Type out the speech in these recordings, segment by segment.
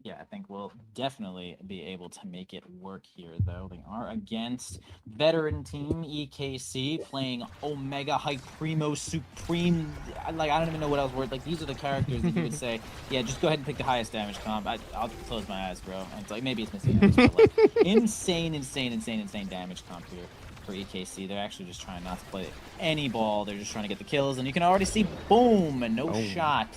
Yeah, I think we'll definitely be able to make it work here, though. They are against veteran team EKC playing Omega High Primo Supreme. Like, I don't even know what else word. Like, these are the characters that you would say, yeah, just go ahead and pick the highest damage comp. I'll close my eyes, bro. And it's like, maybe it's missing X, but like, insane damage comp here for EKC. They're actually just trying not to play any ball. They're just trying to get the kills. And you can already see, boom, and no Oh. shot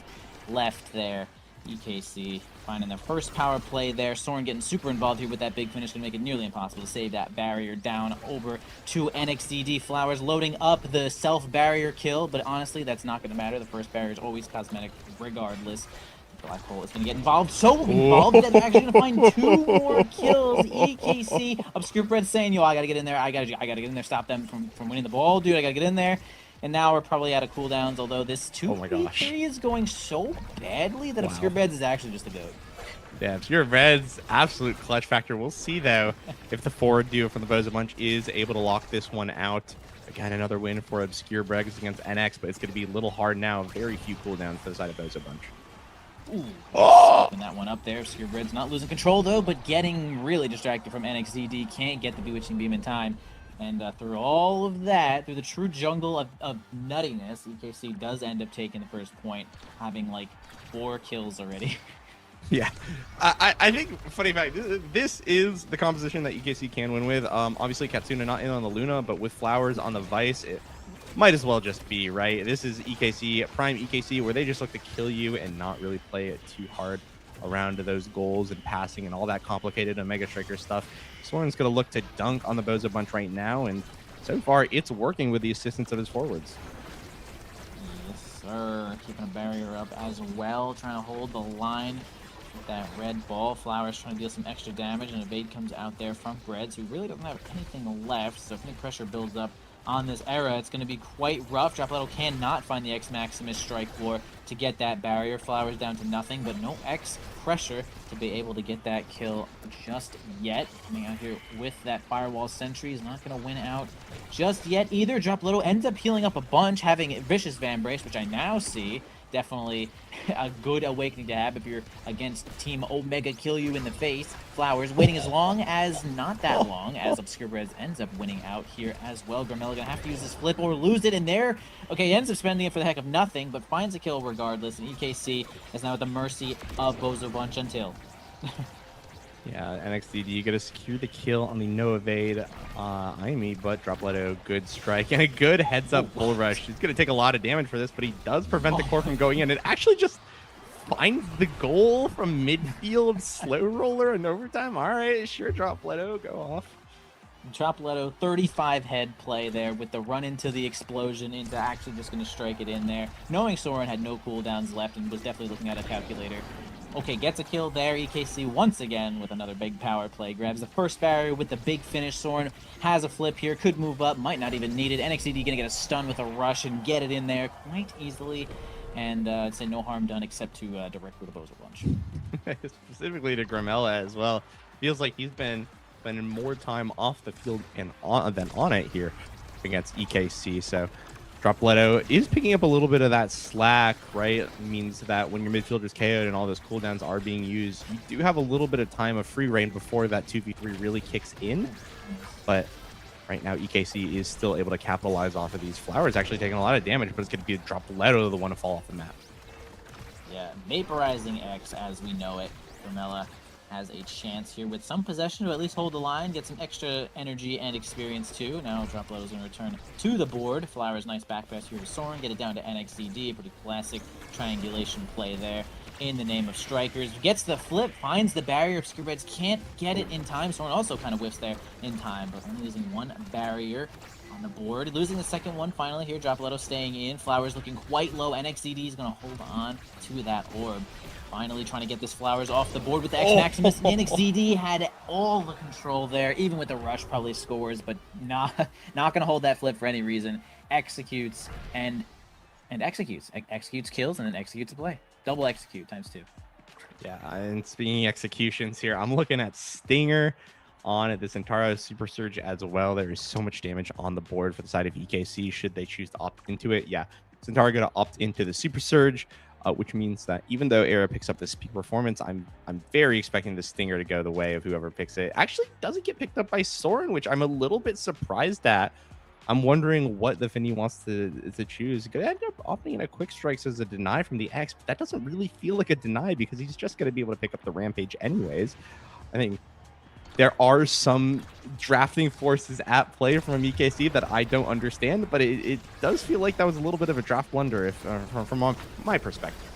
left there. EKC finding their first power play there. Soren getting super involved here with that big finish to make it nearly impossible to save that barrier down over to NXDD. Flowers loading up the self-barrier kill, but honestly, that's not going to matter. The first barrier is always cosmetic regardless. Black Hole is going to get involved. So involved that they're actually going to find two more kills. EKC, Obscure Bread saying, yo, I got to get in there. I got to get in there. Stop them from winning the ball, dude. I got to get in there. And now we're probably out of cooldowns, although this Oh my gosh. 2v3 is going so badly that Obscure Wow. Beds is actually just a goat. Yeah, Obscure Red's absolute clutch factor. We'll see, though, if the forward duo from the BOZO Bunch is able to lock this one out. Again, another win for Obscure Bregs against NX, but it's going to be a little hard now. Very few cooldowns for the side of BOZO Bunch. Ooh, Oh! slipping that one up there. Obscure Bread's not losing control, though, but getting really distracted from NXDD. Can't get the Bewitching Beam in time. And through all of that, through the true jungle of nuttiness, EKC does end up taking the first point, having like 4 kills already. Yeah, I think, funny fact, this is the composition that EKC can win with. Obviously, Katsuna not in on the Luna, but with Flowers on the Vice, it might as well just be, right? This is EKC, prime EKC, where they just look to kill you and not really play it too hard around to those goals and passing and all that complicated Omega Striker stuff. Soren's going to look to dunk on the BOZO Bunch right now, and so far, it's working with the assistance of his forwards. Yes, sir. Keeping a barrier up as well, trying to hold the line with that red ball. Flowers trying to deal some extra damage, and evade comes out there from Breads, who really doesn't have anything left. So if any pressure builds up on this era, it's going to be quite rough. Dropletto cannot find the X Maximus Strike Floor to get that barrier. Flowers down to nothing, but no X pressure to be able to get that kill just yet. Coming out here with that Firewall Sentry is not going to win out just yet either. Dropletto ends up healing up a bunch, having Vicious Van Brace, which I now see definitely a good awakening to have if you're against Team Omega kill you in the face. Flowers waiting as long as, not that long, as Obscure Breads ends up winning out here as well. Gramella gonna have to use this flip or lose it in there. Okay, he ends up spending it for the heck of nothing, but finds a kill regardless, and EKC is now at the mercy of BOZO Bunch until... Yeah, NXDD going to secure the kill on the no evade Aimi, but Dropletto, good strike and a good heads up bull rush. He's going to take a lot of damage for this, but he does prevent the core from going in. It actually just finds the goal from midfield, slow roller and overtime. All right, sure, Dropletto, go off. Dropletto, 35 head play there with the run into the explosion into actually just going to strike it in there. Knowing Soren had no cooldowns left and was definitely looking at a calculator. Okay, gets a kill there. EKC once again with another big power play. Grabs the first barrier with the big finish. Soren has a flip here. Could move up. Might not even need it. NXDD going to get a stun with a rush and get it in there quite easily. And I'd say no harm done except to direct with a BOZO Bunch. Specifically to Gramella as well. Feels like he's been spending more time off the field and than on it here against EKC. So Dropletto is picking up a little bit of that slack, right? It means that when your midfielder's KO'd and all those cooldowns are being used, you do have a little bit of time of free reign before that 2v3 really kicks in. But right now, EKC is still able to capitalize off of these. Flowers actually taking a lot of damage, but it's going to be Dropletto the one to fall off the map. Yeah, Vaporizing X as we know it. Gramella has a chance here with some possession to at least hold the line, get some extra energy and experience too. Now Dropletto is going to return to the board. Flowers, nice back pass here to Soren, get it down to NXDD. Pretty classic triangulation play there in the name of strikers. Gets the flip, finds the barrier. Obscure Breads can't get it in time. Soren also kind of whiffs there in time, but only losing one barrier on the board. Losing the second one finally here. Dropletto staying in. Flowers looking quite low. NXDD is going to hold on to that orb. Finally trying to get this Flowers off the board with the X Maximus. NXDD had all the control there, even with the rush probably scores, but not going to hold that flip for any reason. Executes and executes. Executes kills and then executes a play. Double execute times 2. Yeah, and speaking of executions here, I'm looking at Stinger on this Centaro Super Surge as well. There is so much damage on the board for the side of EKC should they choose to opt into it. Yeah, Centaro going to opt into the Super Surge. which means that even though Era picks up this peak performance, I'm very expecting the Stinger to go the way of whoever picks it. Actually, doesn't get picked up by Soren, which I'm a little bit surprised at. I'm wondering what the Finny wants to choose. Could end up opting in a quick strikes as a deny from the X, but that doesn't really feel like a deny because he's just going to be able to pick up the Rampage anyways. I think there are some drafting forces at play from EKC that I don't understand, but it does feel like that was a little bit of a draft blunder if, from my perspective.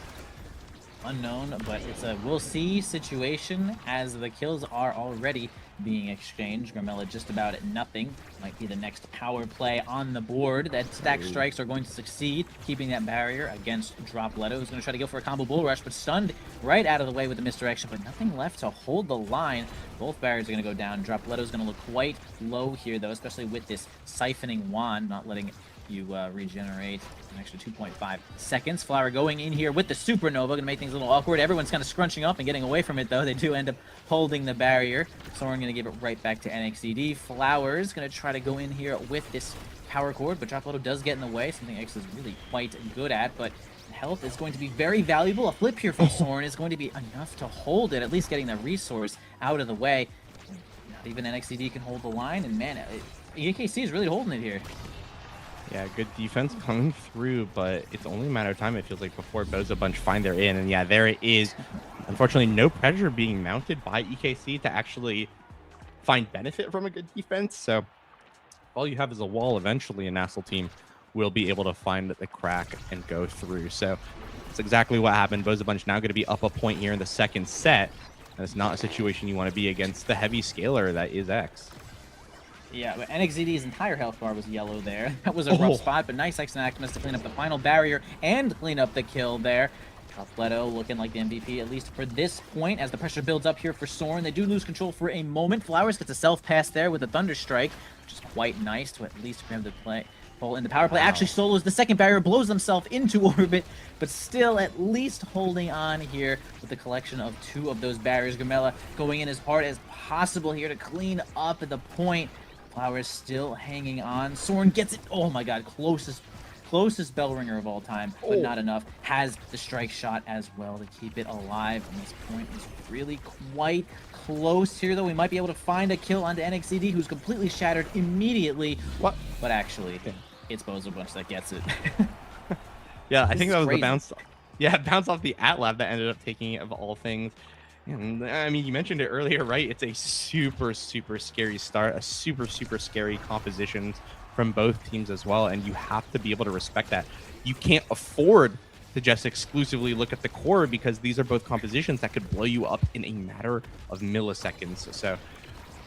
Unknown, but it's a we'll see situation as the kills are already being exchanged. Grimella just about at nothing. Might be the next power play on the board. That stack strikes are going to succeed, keeping that barrier against Dropletto, who's going to try to go for a combo bull rush, but stunned right out of the way with the misdirection, but nothing left to hold the line. Both barriers are going to go down. Dropletto's going to look quite low here, though, especially with this siphoning wand, not letting you regenerate an extra 2.5 seconds. Flower going in here with the supernova, gonna make things a little awkward. Everyone's kind of scrunching up and getting away from it, though. They do end up holding the barrier. Soren gonna give it right back to NXCD. Flower's gonna try to go in here with this power cord, but Dropletto does get in the way, something X is really quite good at, but health is going to be very valuable. A flip here from Soren is going to be enough to hold it, at least getting the resource out of the way. Not even NXCD can hold the line, and man, EKC is really holding it here. Yeah, good defense coming through, but it's only a matter of time, it feels like, before BOZO Bunch find their in. And yeah, there it is. Unfortunately, no pressure being mounted by EKC to actually find benefit from a good defense. So all you have is a wall. Eventually, a NASL team will be able to find the crack and go through. So that's exactly what happened. BOZO Bunch now going to be up a point here in the second set. And it's not a situation you want to be against the heavy scaler that is X. Yeah, but NXZD's entire health bar was yellow there. That was a rough spot, but nice X and Actimus to clean up the final barrier and clean up the kill there. Dropletto looking like the MVP, at least for this point, as the pressure builds up here for Soren. They do lose control for a moment. Flowers gets a self-pass there with a Thunder Strike, which is quite nice to at least grab the pull in the power play. Wow. Actually solos the second barrier, blows himself into orbit, but still at least holding on here with the collection of two of those barriers. Grimella going in as hard as possible here to clean up at the point. Flowers still hanging on. Soren gets it. Oh my god, closest bell ringer of all time, but not enough. Has the strike shot as well to keep it alive. And this point is really quite close here, though. We might be able to find a kill onto NXCD, who's completely shattered immediately. What? But actually, it's BOZO Bunch that gets it. Yeah, I think that was crazy. the bounce. Yeah, bounce off the Atlab that ended up taking it of all things. And I mean, you mentioned it earlier, right? It's a super scary start, a super scary compositions from both teams as well, and you have to be able to respect that. You can't afford to just exclusively look at the core because these are both compositions that could blow you up in a matter of milliseconds. So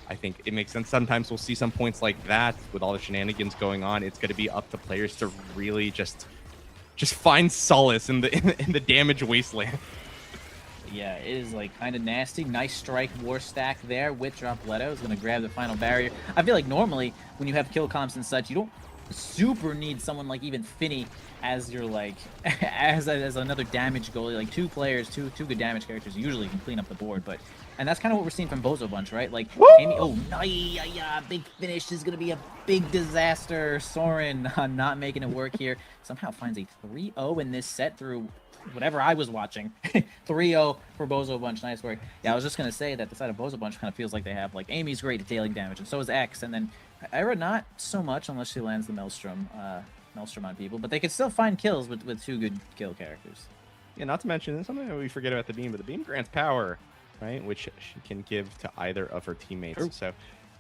I think it makes sense. Sometimes we'll see some points like that with all the shenanigans going on. It's going to be up to players to really just find solace in the damage wasteland. Yeah, it is like kind of nasty. Nice strike war stack there with Dropletto. Is going to grab the final barrier. I feel like normally when you have kill comps and such, you don't super need someone like even Finny as your like as another damage goalie. Like two players, two good damage characters usually can clean up the board. But and that's kind of what we're seeing from BOZO Bunch, right? Like Amy, oh yeah, big finish. This is going to be a big disaster. Soren not making it work here. Somehow finds a 3-0 in this set through whatever I was watching. 3-0 for BOZO Bunch. Nice work. Yeah, I was just going to say that the side of BOZO Bunch kind of feels like they have, like, Amy's great at dealing damage, and so is X, and then Ira not so much unless she lands the Maelstrom on people, but they can still find kills with two good kill characters. Yeah, not to mention something that we forget about the Beam, but the Beam grants power, right? Which she can give to either of her teammates. True. So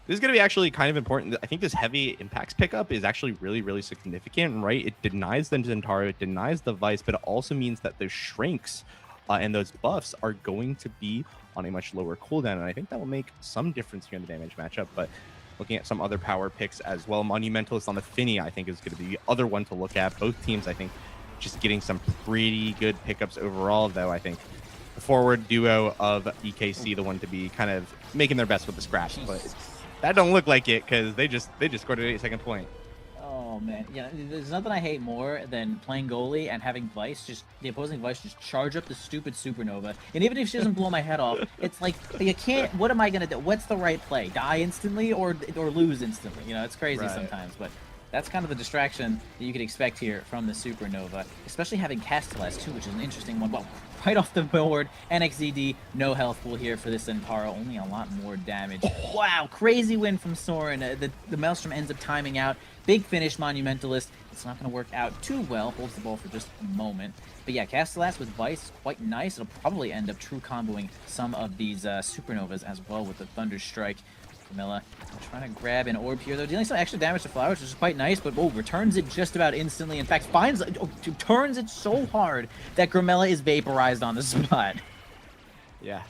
this is going to be actually kind of important. I think this heavy impacts pickup is actually really significant, right? It denies the Zentaro, it denies the Vice, but it also means that those shrinks and those buffs are going to be on a much lower cooldown, and I think that will make some difference here in the damage matchup. But looking at some other power picks as well, Monumentalist on the Finny, I think, is going to be the other one to look at. Both teams, I think, just getting some pretty good pickups overall, though. I think the forward duo of EKC, the one to be kind of making their best with the scratch, but that don't look like it because they just scored an 8-second point. Oh man, yeah. There's nothing I hate more than playing goalie and having Vice, just the opposing Vice, just charge up the stupid supernova. And even if she doesn't blow my head off, it's like you can't. What am I gonna do? What's the right play? Die instantly or lose instantly? You know, it's crazy sometimes. But that's kind of the distraction that you could expect here from the Supernova, especially having Castellas too, which is an interesting one. Well, right off the board, NXDD, no health pool here for this Centauro, only a lot more damage. Wow, crazy win from Soren. The Maelstrom ends up timing out. Big finish, Monumentalist. It's not going to work out too well. Holds the ball for just a moment. But yeah, Castellas with Vice is quite nice. It'll probably end up true comboing some of these Supernovas as well with the Thunder Strike. Camilla trying to grab an orb here, though, dealing some extra damage to Flowers, which is quite nice, but returns it just about instantly. In fact, turns it so hard that Gramella is vaporized on the spot. Yeah,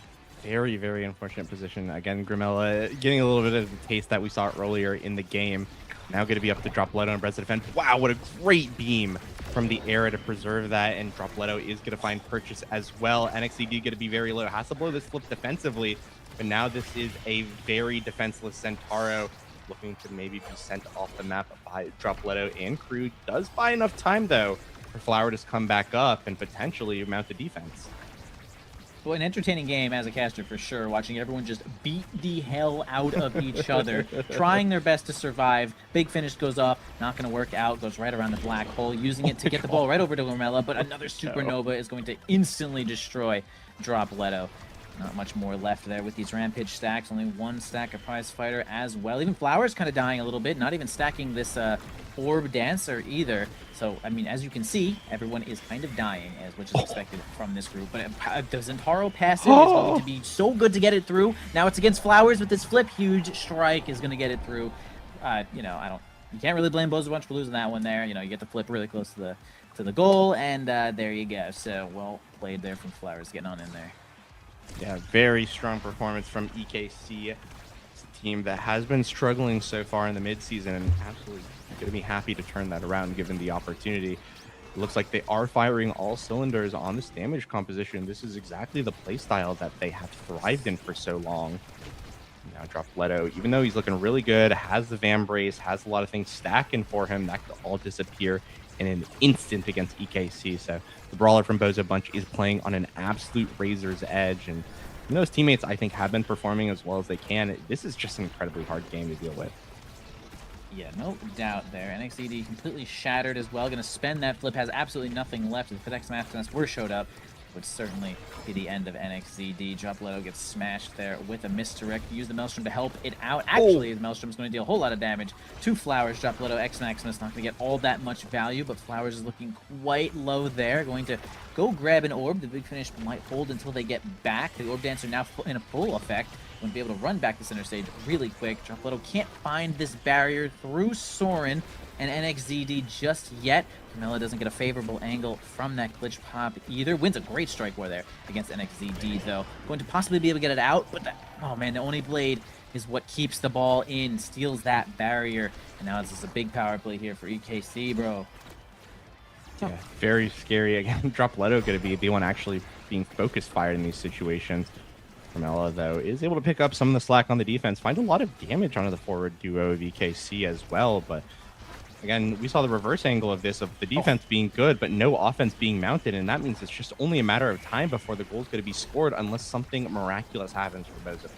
very, very unfortunate position. Again, Gramella getting a little bit of the taste that we saw earlier in the game. Now going to be up to drop Leto and Brez to defend. Wow, what a great beam from the era to preserve that, and drop Leto is going to find purchase as well. NXCD going to be very low. Has to blow this flip defensively. But now this is a very defenseless Centauro looking to maybe be sent off the map by Drop Leto and crew. Does buy enough time, though, for Flower to come back up and potentially mount the defense. Well, an entertaining game as a caster for sure, watching everyone just beat the hell out of each other, trying their best to survive. Big finish goes off, not going to work out, goes right around the black hole, using it to get the ball right over to Gramella, but another Supernova is going to instantly destroy Drop Leto. Not much more left there with these Rampage stacks. Only one stack of Prize Fighter as well. Even Flowers kind of dying a little bit. Not even stacking this Orb Dancer either. So, I mean, as you can see, everyone is kind of dying, which is expected from this group. But the Centauro passive is going to be so good to get it through. Now it's against Flowers with this flip. Huge strike is going to get it through. You know, you can't really blame BOZO Bunch for losing that one there. You know, you get the flip really close to the goal, and there you go. So, well played there from Flowers getting on in there. Yeah, very strong performance from EKC. It's a team that has been struggling so far in the midseason, and absolutely going to be happy to turn that around given the opportunity. It looks like they are firing all cylinders on this damage composition. This is exactly the playstyle that they have thrived in for so long. Now drop Leto, even though he's looking really good, has the Van Brace, has a lot of things stacking for him, that could all disappear in an instant against EKC. So the brawler from BOZO Bunch is playing on an absolute razor's edge, and even though his teammates, I think, have been performing as well as they can, this is just an incredibly hard game to deal with. Yeah, no doubt there. NXDD completely shattered as well. Going to spend that flip, has absolutely nothing left. If FedEx Maximus were showed up, would certainly be the end of NXDD. Drop Leto gets smashed there with a misdirect. Use the Maelstrom to help it out. Actually, the Maelstrom's going to deal a whole lot of damage to Flowers. Drop Leto, X Maximus not going to get all that much value, but Flowers is looking quite low there. Going to go grab an orb. The big finish might hold until they get back. The Orb Dancer now in a full effect. Going to be able to run back to center stage really quick. Drop Leto can't find this barrier through Soren and NXDD just yet. Camilla doesn't get a favorable angle from that glitch pop either. Wins a great strike war there against NXDD, though. Going to possibly be able to get it out, but oh man, the Oni Blade is what keeps the ball in, steals that barrier, and now this is a big power play here for EKC, bro. Yeah, very scary. Again, Drop Leto going to be the one actually being focus fired in these situations. Camilla, though, is able to pick up some of the slack on the defense, find a lot of damage onto the forward duo of EKC as well, but again, we saw the reverse angle of this, of the defense being good, but no offense being mounted, and that means it's just only a matter of time before the goal is going to be scored unless something miraculous happens for BOZO.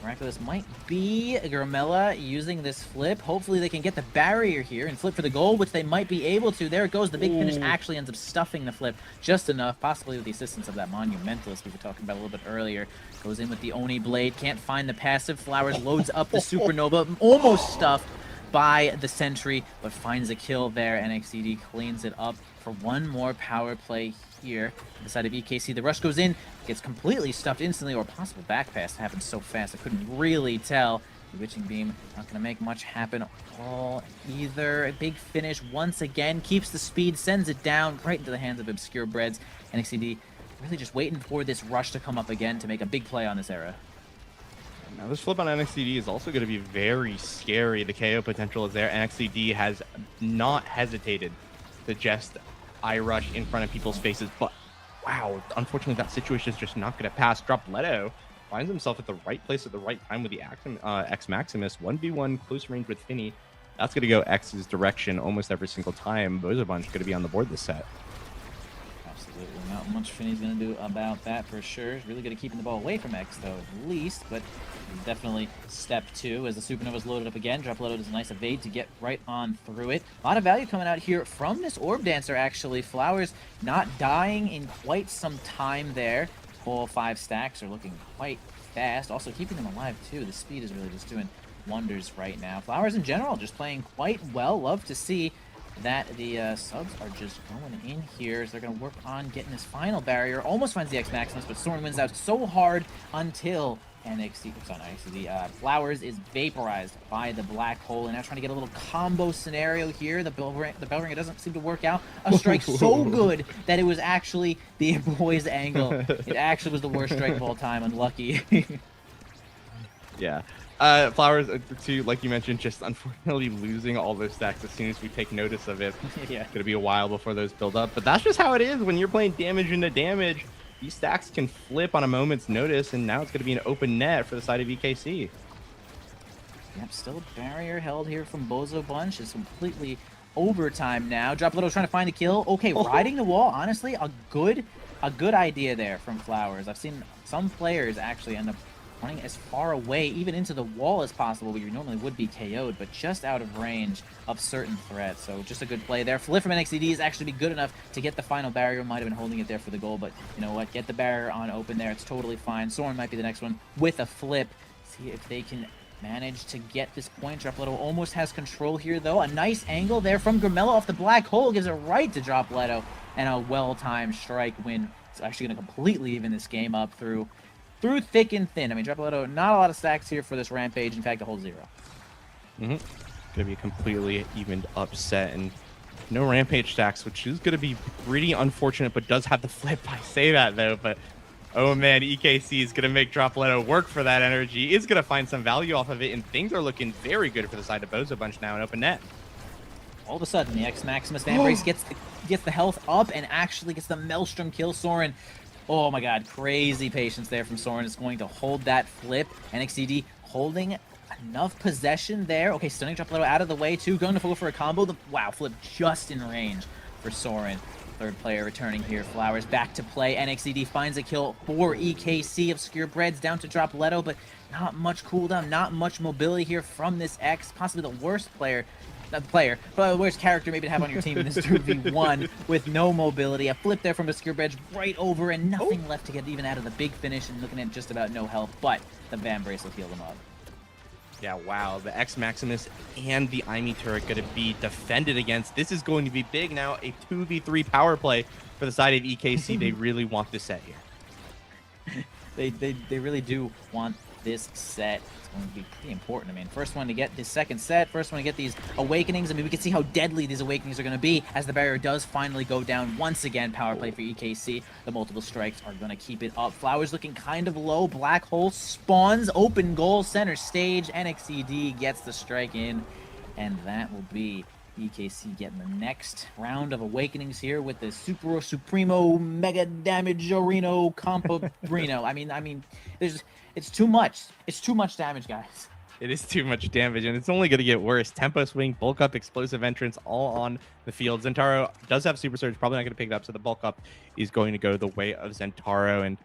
Miraculous might be Gramella using this flip. Hopefully they can get the barrier here and flip for the goal, which they might be able to. There it goes. The big finish actually ends up stuffing the flip just enough, possibly with the assistance of that Monumentalist we were talking about a little bit earlier. Goes in with the Oni Blade, can't find the passive. Flowers loads up the Supernova, almost stuffed by the Sentry, but finds a kill there. NXDD cleans it up for one more power play here. On the side of EKC, the rush goes in, gets completely stuffed instantly, or possible back pass happens so fast I couldn't really tell. The Witching Beam not going to make much happen all either. A big finish once again, keeps the speed, sends it down right into the hands of Obscure Breads. NXDD really just waiting for this rush to come up again to make a big play on this era. Now this flip on NXDD is also going to be very scary. The KO potential is there. NXDD has not hesitated to just eye rush in front of people's faces, but wow, unfortunately that situation is just not going to pass. Drop Leto finds himself at the right place at the right time with the X Maximus. 1v1 close range with Finny. That's going to go X's direction almost every single time. BOZO Bunch going to be on the board this set. Absolutely. Now Not much Finney's going to do about that for sure. He's really good at keeping the ball away from X, though, at least. But definitely step 2 as the Supernova's loaded up again. Drop Loto does a nice evade to get right on through it. A lot of value coming out here from this Orb Dancer, actually. Flowers not dying in quite some time there. All 5 stacks are looking quite fast. Also keeping them alive, too. The speed is really just doing wonders right now. Flowers in general just playing quite well. Love to see that the subs are just going in here. So they're going to work on getting this final barrier. Almost finds the X Maximus, but Soren wins out so hard until Flowers is vaporized by the black hole, and now trying to get a little combo scenario here. The bell ringer doesn't seem to work out. A strike so good that it was actually the boys' angle. It actually was the worst strike of all time. Unlucky. Yeah. Flowers, too, like you mentioned, just unfortunately losing all those stacks as soon as we take notice of it. Yeah. It's going to be a while before those build up. But that's just how it is when you're playing damage into damage. These stacks can flip on a moment's notice, and now it's going to be an open net for the side of EKC. Yep, still a barrier held here from Bozo Bunch. It's completely overtime now. Drop Little trying to find a kill. Okay, riding the wall, honestly, a good idea there from Flowers. I've seen some players actually end up running as far away, even into the wall as possible, where you normally would be KO'd, but just out of range of certain threats. So just a good play there. Flip from NXCD is actually be good enough to get the final barrier. Might have been holding it there for the goal, but you know what? Get the barrier on open there. It's totally fine. Soren might be the next one with a flip. See if they can manage to get this point. Drop Leto almost has control here, though. A nice angle there from Grimella off the black hole gives it right to Drop Leto, and a well-timed strike win. It's actually going to completely even this game up through thick and thin. I mean, Drop Leto, not a lot of stacks here for this Rampage. In fact, a whole 0. Gonna be a completely evened upset, and no Rampage stacks, which is gonna be pretty unfortunate, but does have the flip. I say that though, but oh man, EKC is gonna make Drop Leto work for that energy. Is gonna find some value off of it, and things are looking very good for the side of Bozo Bunch now in open net. All of a sudden, the X Maximus Vambrace gets the health up and actually gets the Maelstrom kill. Soren, oh my god, crazy patience there from Soren. Is going to hold that flip. NXCD holding enough possession there. Okay, stunning Drop Leto out of the way too. Going to go for a combo. Wow, flip just in range for Soren. Third player returning here. Flowers back to play. NXCD finds a kill for EKC. Obscure Breads down to Drop Leto, but not much cooldown, not much mobility here from this X. Possibly the worst player. Not the player, but the worst character maybe to have on your team in this 2v1 with no mobility. A flip there from Obscure Breads right over, and nothing left to get even out of the big finish, and looking at just about no health, but the Vambrace will heal them up. Yeah, wow. The X Maximus and the Imi turret going to be defended against. This is going to be big now. A 2v3 power play for the side of EKC. They really want this set here. They really do want this set. It's going to be pretty important. I mean, first one to get this second set, first one to get these awakenings. I mean, we can see how deadly these awakenings are going to be as the barrier does finally go down once again. Power play for EKC. The multiple strikes are going to keep it up. Flowers looking kind of low. Black hole spawns. Open goal, center stage. NXCD gets the strike in, and that will be EKC getting the next round of awakenings here with the Super Supremo Mega Damage Orino Compo-Reno. I mean, it's too much. It's too much damage, guys. It is too much damage, and it's only going to get worse. Tempo swing, bulk up, explosive entrance, all on the field. Zentaro does have super surge, probably not going to pick it up, so the bulk up is going to go the way of Zentaro. And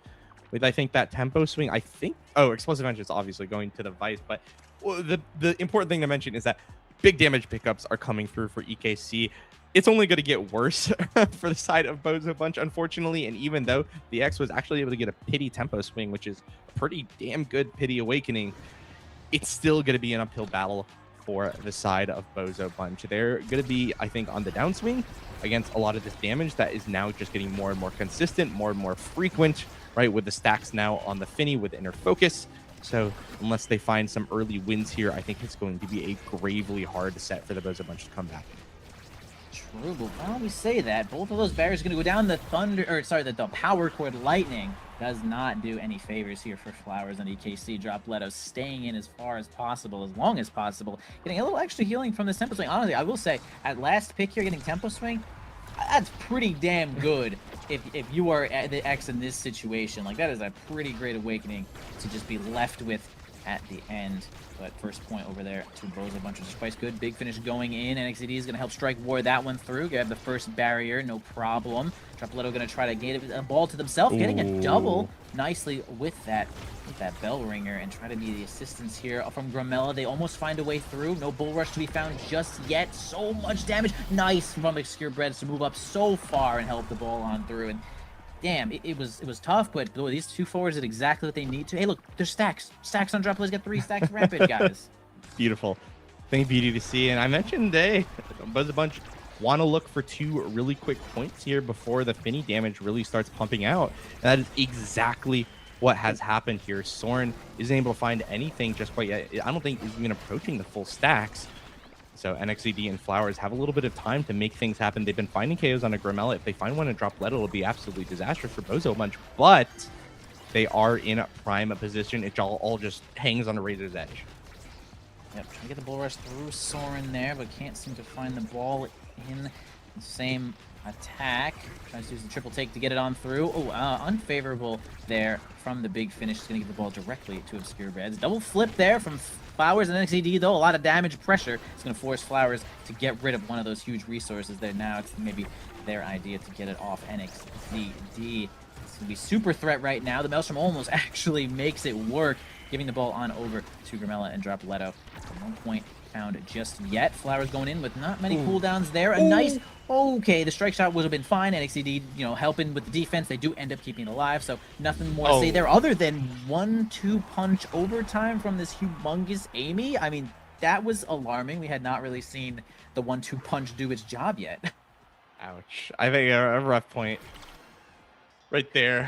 with, I think, that tempo swing, explosive entrance obviously going to the Vice, but the important thing to mention is that big damage pickups are coming through for EKC. It's only going to get worse for the side of Bozo Bunch, unfortunately. And even though the X was actually able to get a pity tempo swing, which is a pretty damn good pity awakening, it's still going to be an uphill battle for the side of Bozo Bunch. They're going to be, I think, on the downswing against a lot of this damage that is now just getting more and more consistent, more and more frequent, right? With the stacks now on the Finny with inner focus. So unless they find some early wins here, I think it's going to be a gravely hard set for the Bozo Bunch to come back. True, but while we say that, both of those barriers are going to go down. The Power Chord Lightning does not do any favors here for Flowers and EKC. Drop Leto staying in as far as possible, as long as possible. Getting a little extra healing from this Tempo Swing. Honestly, I will say, at last pick here, getting Tempo Swing, that's pretty damn good if you are at the X in this situation. Like, that is a pretty great awakening to just be left with at the end. But first point over there to BOZO Bunch, which is quite good. Big finish going in. NXCD is going to help Strike War that one through. Grab the first barrier, no problem. Dropletto going to try to get a ball to themselves, getting a double nicely with that bell ringer, and try to be the assistance here from Gramella. They almost find a way through. No bull rush to be found just yet. So much damage. Nice from Obscure Breads to move up so far and help the ball on through. And damn, it was tough, but boy, these two forwards did exactly what they need to. Hey, look, there's stacks. Stacks on Dropletto's got 3 stacks rapid, guys. Beautiful. Thing beauty to see. And I mentioned BOZO Bunch want to look for 2 really quick points here before the Finny damage really starts pumping out. And that is exactly what has happened here. Soren isn't able to find anything just quite yet. I don't think he's even approaching the full stacks. So NXCD and Flowers have a little bit of time to make things happen. They've been finding KOs on a Gramella. If they find one and Dropletto, it'll be absolutely disastrous for BOZO Bunch. But they are in a prime position. It all just hangs on a razor's edge. Yep, trying to get the bull rush through Soren there, but can't seem to find the ball in the same attack. Tries to use the triple take to get it on through. Oh, unfavorable there from the big finish. He's going to give the ball directly to Obscure Breads. Double flip there from Flowers and NXCD, though. A lot of damage pressure. It's going to force Flowers to get rid of one of those huge resources there. Now it's maybe their idea to get it off NXCD. It's going to be super threat right now. The Maelstrom almost actually makes it work, giving the ball on over to Gramella and Dropletto. 1 point found just yet. Flowers going in with not many cooldowns there. A nice... Okay, the strike shot would have been fine. NXCD, helping with the defense. They do end up keeping it alive, so nothing more to say there other than 1-2 punch overtime from this humongous Amy. I mean, that was alarming. We had not really seen the 1-2 punch do its job yet. Ouch. I think a rough point right there.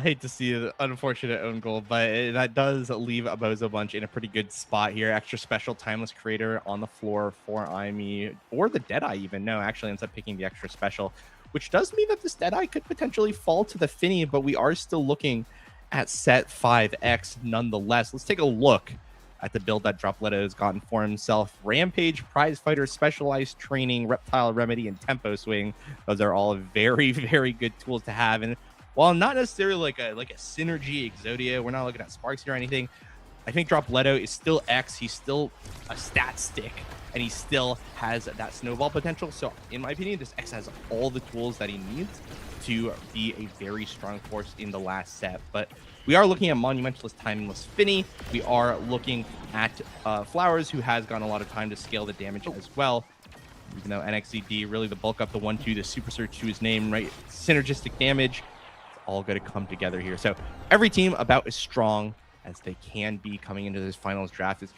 Hate to see the unfortunate own goal, but that does leave a BOZO Bunch in a pretty good spot here. Extra special Timeless Creator on the floor for Imi, or the Deadeye even. No, actually ends up picking the extra special, which does mean that this Deadeye could potentially fall to the Finny, but we are still looking at set 5x nonetheless. Let's take a look at the build that Dropletto has gotten for himself. Rampage, Prize Fighter, Specialized Training, Reptile Remedy, and Tempo Swing. Those are all very, very good tools to have. And while not necessarily like a synergy Exodia, we're not looking at sparks here or anything, I think Dropletto is still X. He's still a stat stick, and he still has that snowball potential. So in my opinion, this X has all the tools that he needs to be a very strong force in the last set. But we are looking at Monumentalist Timeless Finny. We are looking at Flowers, who has gotten a lot of time to scale the damage as well. Even though NXCD, really the bulk up the 1-2, the Super Surge to his name, right? Synergistic damage. All going to come together here. So every team about as strong as they can be coming into this finals draft. It's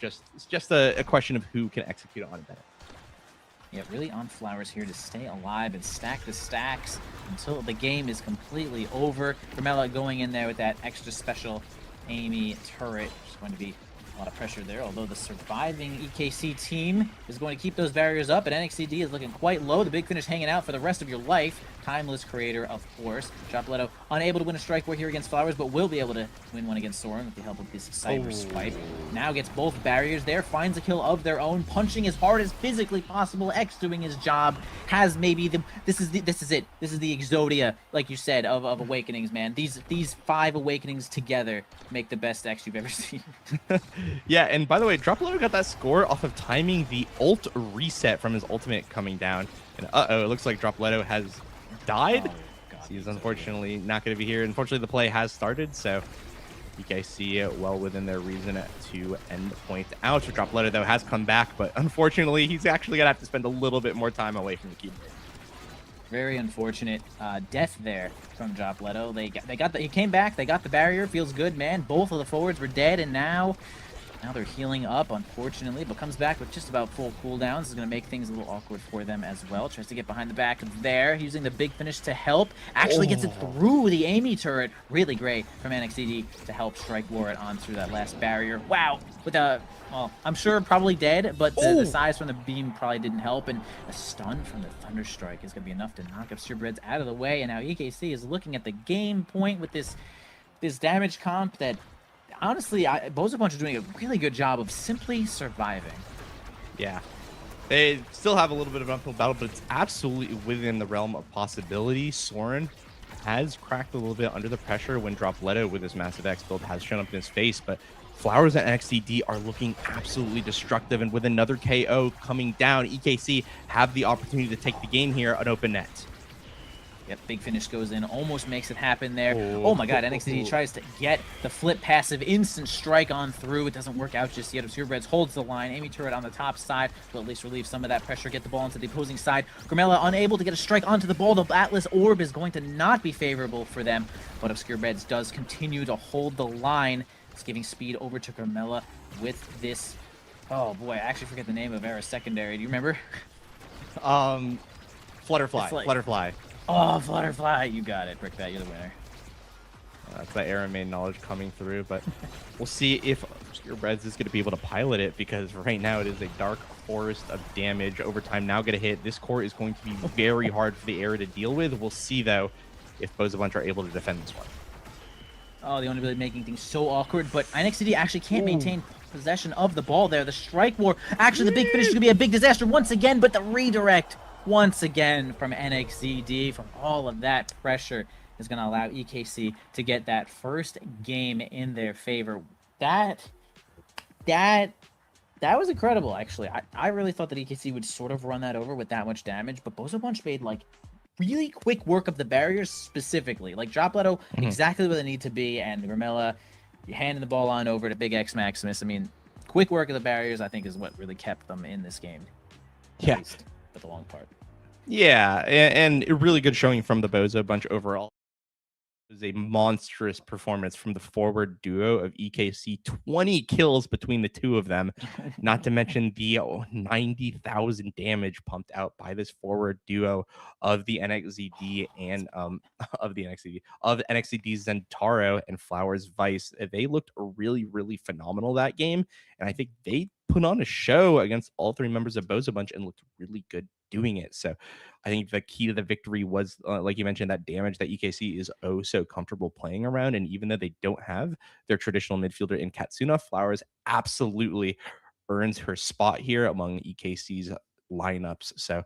just a question of who can execute on it better. Yeah, really on Flowers here to stay alive and stack the stacks until the game is completely over. Gramella going in there with that extra special Amy turret, which is going to be a lot of pressure there, although the surviving EKC team is going to keep those barriers up, and NXCD is looking quite low. The big finish hanging out for the rest of your life. Timeless Creator, of course. Dropletto unable to win a strike war here against Flowers, but will be able to win one against Soren with the help of this Cyber Swipe. Now gets both barriers there, finds a kill of their own, punching as hard as physically possible. X doing his job, has maybe the this is it. This is the Exodia, like you said, of Awakenings, man. These 5 Awakenings together make the best X you've ever seen. Yeah, and by the way, Dropletto got that score off of timing the ult reset from his ultimate coming down. And it looks like Dropletto has died. He's unfortunately not going to be here. Unfortunately, the play has started, so EKC well within their reason to end the point out. Dropletto, though, has come back, but unfortunately, he's actually going to have to spend a little bit more time away from the keyboard. Very unfortunate death there from Dropletto. He came back. They got the barrier. Feels good, man. Both of the forwards were dead, and now they're healing up, unfortunately, but comes back with just about full cooldowns. This is going to make things a little awkward for them as well. Tries to get behind the back there, using the big finish to help. Actually gets it through the Amy turret. Really great from NXCD to help Strike War it on through that last barrier. Wow. With well, I'm sure probably dead, but the size from the beam probably didn't help. And a stun from the Thunderstrike is going to be enough to knock Obscure Breads out of the way. And now EKC is looking at the game point with this damage comp that... Honestly, BOZO Bunch is doing a really good job of simply surviving. Yeah. They still have a little bit of an uphill battle, but it's absolutely within the realm of possibility. Soren has cracked a little bit under the pressure when Dropletto with his massive X build has shown up in his face, but Flowers and NXTD are looking absolutely destructive, and with another KO coming down, EKC have the opportunity to take the game here on open net. Yep, big finish goes in, almost makes it happen there. Oh my god, NXT tries to get the flip passive, instant strike on through. It doesn't work out just yet. Obscure holds the line. Amy Turret on the top side will at least relieve some of that pressure, get the ball into the opposing side. Grimella unable to get a strike onto the ball. The Atlas Orb is going to not be favorable for them, but Obscure does continue to hold the line. It's giving speed over to Grimella with this. Oh boy, I actually forget the name of Era's secondary. Do you remember? Flutterfly. Like, Flutterfly. Oh, Flutterfly. You got it. Brick that. You're the winner. That's that Era main knowledge coming through, but we'll see if Obscure Breads is going to be able to pilot it, because right now it is a dark forest of damage. Overtime now going to hit. This core is going to be very hard for the Era to deal with. We'll see, though, if BOZO Bunch are able to defend this one. Oh, the only really making things so awkward, but NXT actually can't maintain possession of the ball there. The strike war, actually the big finish is going to be a big disaster once again, but the redirect once again from NXTD, from all of that pressure, is going to allow EKC to get that first game in their favor. That was incredible, actually. I really thought that EKC would sort of run that over with that much damage, but BOZO Bunch made, like, really quick work of the barriers specifically. Like, Dropletto, exactly where they need to be, and Grimella, you're handing the ball on over to Big X Maximus. I mean, quick work of the barriers, I think, is what really kept them in this game. Yeah. At least for the long part. Yeah, and a really good showing from the BOZO Bunch overall. It was a monstrous performance from the forward duo of EKC. 20 kills between the two of them, not to mention the 90,000 damage pumped out by this forward duo of the NXZD and of NXZD Zentaro and Flowers Vice. They looked really, really phenomenal that game, and I think they put on a show against all three members of BOZO Bunch and looked really good doing it. So I think the key to the victory was, like you mentioned, that damage that EKC is oh so comfortable playing around. And even though they don't have their traditional midfielder in Katsuna, Flowers absolutely earns her spot here among EKC's lineups. So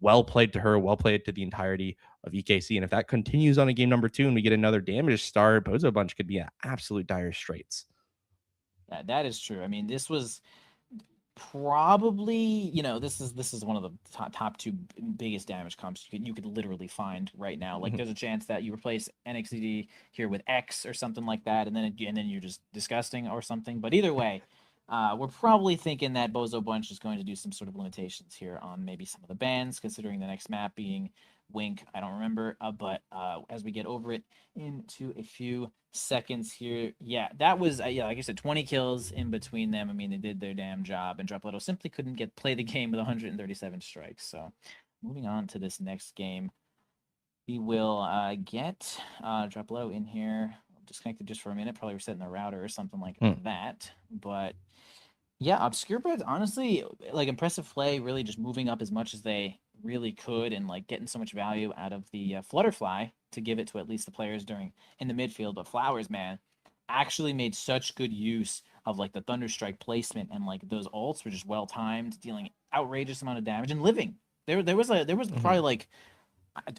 well played to her, well played to the entirety of EKC. And if that continues on a game number 2 and we get another damage star, BOZO Bunch could be in absolute dire straits. Yeah, that is true. I mean, this was probably, you know, this is one of the top 2 biggest damage comps you could literally find right now. Like, there's a chance that you replace NXTD here with X or something like that, and then you're just disgusting or something. But either way, we're probably thinking that BOZO Bunch is going to do some sort of limitations here on maybe some of the bans, considering the next map being Wink. I don't remember, but as we get over it into a few seconds here, yeah, that was yeah, like I said, 20 kills in between them. I mean, they did their damn job, and Dropletto simply couldn't play the game with 137 strikes. So, moving on to this next game, we will get Dropletto in here. Disconnected just for a minute, probably resetting the router or something like that. But yeah, Obscure Breads, honestly, like, impressive play, really just moving up as much as they really could and, like, getting so much value out of the Flutterfly to give it to at least the players in the midfield. But Flowers, man, actually made such good use of, like, the Thunderstrike placement, and, like, those ults were just well timed, dealing outrageous amount of damage and living. There was probably, like,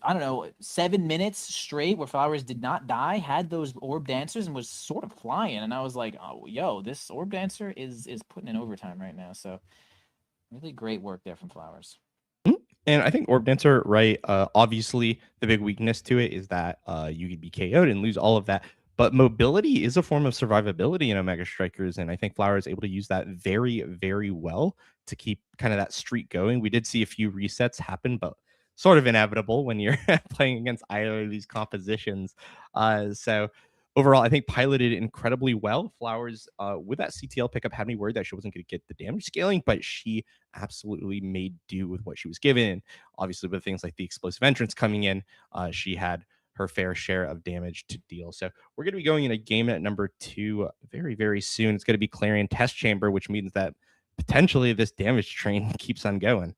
I don't know, 7 minutes straight where Flowers did not die, had those orb dancers, and was sort of flying. And I was like, oh, yo, this orb dancer is putting in overtime right now. So really great work there from Flowers. And I think Orb Dancer, right? Obviously, the big weakness to it is that you could be KO'd and lose all of that. But mobility is a form of survivability in Omega Strikers, and I think Flower is able to use that very, very well to keep kind of that streak going. We did see a few resets happen, but sort of inevitable when you're playing against either of these compositions. So overall, I think piloted incredibly well. Flowers, with that CTL pickup, had me worried that she wasn't going to get the damage scaling, but she absolutely made do with what she was given. Obviously, with things like the explosive entrance coming in, she had her fair share of damage to deal. So we're going to be going in a game at number 2 very, very soon. It's going to be Clarion Test Chamber, which means that potentially this damage train keeps on going.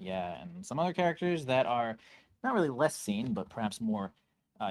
Yeah, and some other characters that are not really less seen, but perhaps more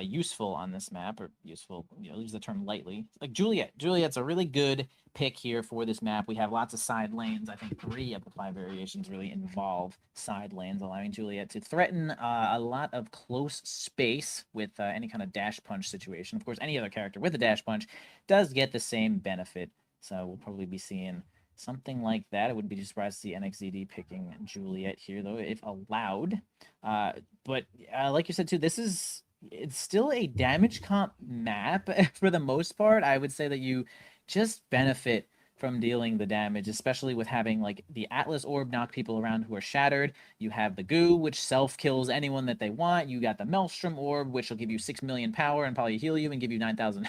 useful on this map, or useful, use the term lightly. Like Juliet. Juliet's a really good pick here for this map. We have lots of side lanes. I think 3 of the 5 variations really involve side lanes, allowing Juliet to threaten a lot of close space with any kind of dash punch situation. Of course, any other character with a dash punch does get the same benefit. So we'll probably be seeing something like that. I wouldn't be too surprised to see NXZD picking Juliet here, though, if allowed. But like you said, too, it's still a damage comp map for the most part. I would say that you just benefit from dealing the damage, especially with having like the Atlas Orb knock people around who are shattered. You have the Goo, which self kills anyone that they want. You got the Maelstrom Orb, which will give you 6 million power and probably heal you and give you 9,000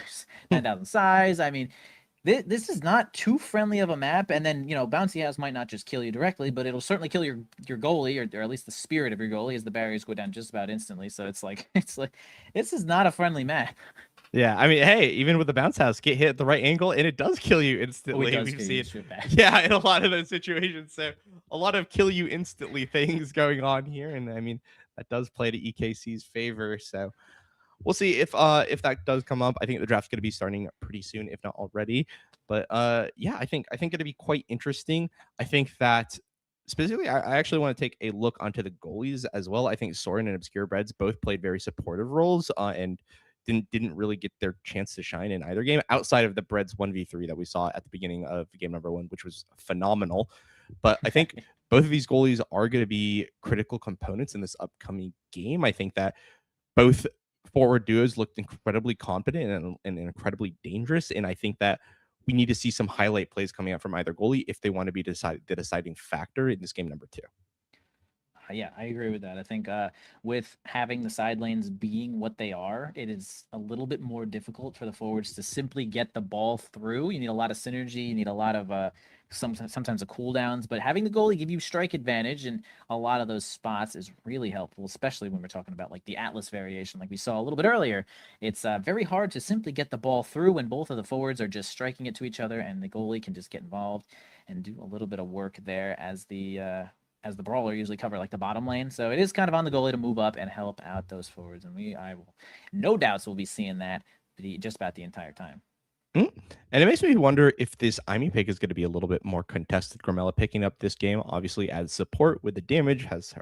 9,000 size. I mean, this is not too friendly of a map, and then Bouncy House might not just kill you directly, but it'll certainly kill your goalie, or at least the spirit of your goalie, as the barriers go down just about instantly. So it's like this is not a friendly map. Yeah, I mean, hey, even with the bounce house, get hit at the right angle, and it does kill you instantly. Does We've kill you seen, straight back. yeah, in a lot of those situations. So a lot of kill you instantly things going on here, and I mean that does play to EKC's favor. So we'll see if that does come up. I think the draft's going to be starting pretty soon, if not already. But yeah, I think it'll be quite interesting. I think that specifically, I actually want to take a look onto the goalies as well. I think Soren and Obscure Breads both played very supportive roles, and didn't really get their chance to shine in either game outside of the Breads 1v3 that we saw at the beginning of game number 1, which was phenomenal. But I think both of these goalies are going to be critical components in this upcoming game. I think that both forward duos looked incredibly competent and incredibly dangerous. And I think that we need to see some highlight plays coming out from either goalie if they want to be the deciding factor in this game number 2. Yeah, I agree with that. I think with having the side lanes being what they are, it is a little bit more difficult for the forwards to simply get the ball through. You need a lot of synergy. You need a lot of sometimes the cooldowns, but having the goalie give you strike advantage in a lot of those spots is really helpful, especially when we're talking about like the Atlas variation, like we saw a little bit earlier. It's very hard to simply get the ball through when both of the forwards are just striking it to each other, and the goalie can just get involved and do a little bit of work there as the brawler usually cover like the bottom lane. So it is kind of on the goalie to move up and help out those forwards. And I will, no doubts, will be seeing that just about the entire time. And it makes me wonder if this Imi pick is going to be a little bit more contested. Gramella picking up this game, obviously, as support with the damage, has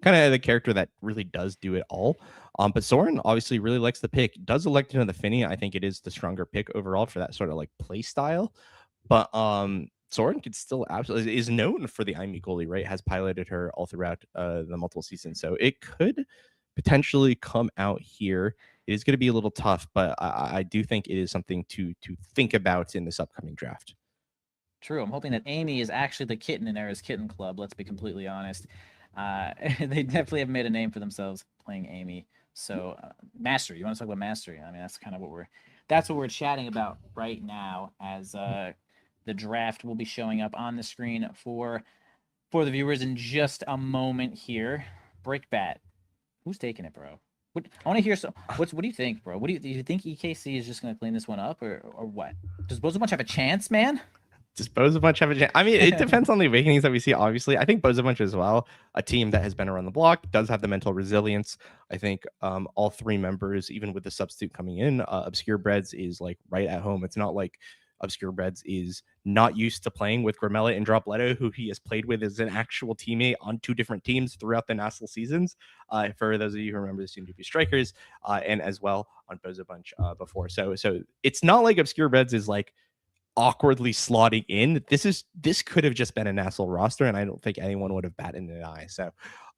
kind of the character that really does do it all. But Soren obviously really likes the pick, does elect into the Finny. I think it is the stronger pick overall for that sort of like play style. But Soren could still absolutely is known for the Imi goalie, right? Has piloted her all throughout the multiple seasons. So it could potentially come out here. It is going to be a little tough, but I do think it is something to think about in this upcoming draft. True. I'm hoping that Amy is actually the kitten in Era's Kitten Club. Let's be completely honest. They definitely have made a name for themselves playing Amy. So mastery. You want to talk about mastery? I mean, that's kind of what we're chatting about right now, as the draft will be showing up on the screen for the viewers in just a moment here. Brickbat. Who's taking it, bro? I want to hear what do you think, bro? Do you think EKC is just going to clean this one up, or what? Does BOZO Bunch have a chance, man? Does BOZO Bunch have a chance? I mean, it depends on the awakenings that we see, obviously. I think BOZO Bunch as well, a team that has been around the block, does have the mental resilience. I think all 3 members, even with the substitute coming in, Obscure Breads is like right at home. It's not like Obscure Breads is not used to playing with Gramella and Dropletto, who he has played with as an actual teammate on 2 different teams throughout the NASL seasons. For those of you who remember the Soon to Be Strikers, and as well on BOZO Bunch before. So it's not like Obscure Breads is like awkwardly slotting in. This could have just been a NASL roster, and I don't think anyone would have batted an eye. So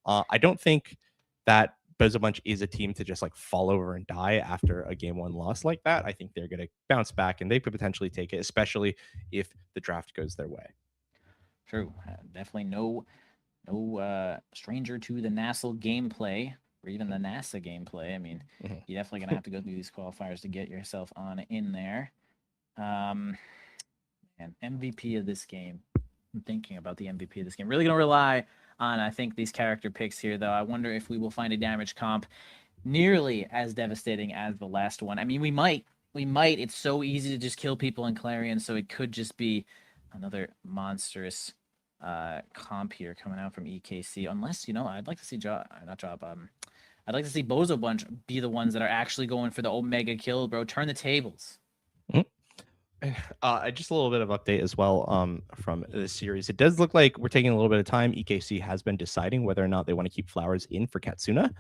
I don't think that BOZO Bunch is a team to just like fall over and die after a game 1 loss like that. I think they're going to bounce back, and they could potentially take it, especially if the draft goes their way. True. Definitely no stranger to the NASL gameplay, or even the NASA gameplay. I mean, you're definitely going to have to go through these qualifiers to get yourself on in there. And MVP of this game. I'm thinking about the MVP of this game. Really going to rely on, I think, these character picks here, though. I wonder if we will find a damage comp nearly as devastating as the last one. I mean, we might. It's so easy to just kill people in Clarion, so it could just be another monstrous comp here coming out from EKC. Unless, I'd like to see I'd like to see Bozo Bunch be the ones that are actually going for the Omega kill, bro. Turn the tables. Just a little bit of update as well from this series. It does look like we're taking a little bit of time. EKC has been deciding whether or not they want to keep Flowers in for Katsuna.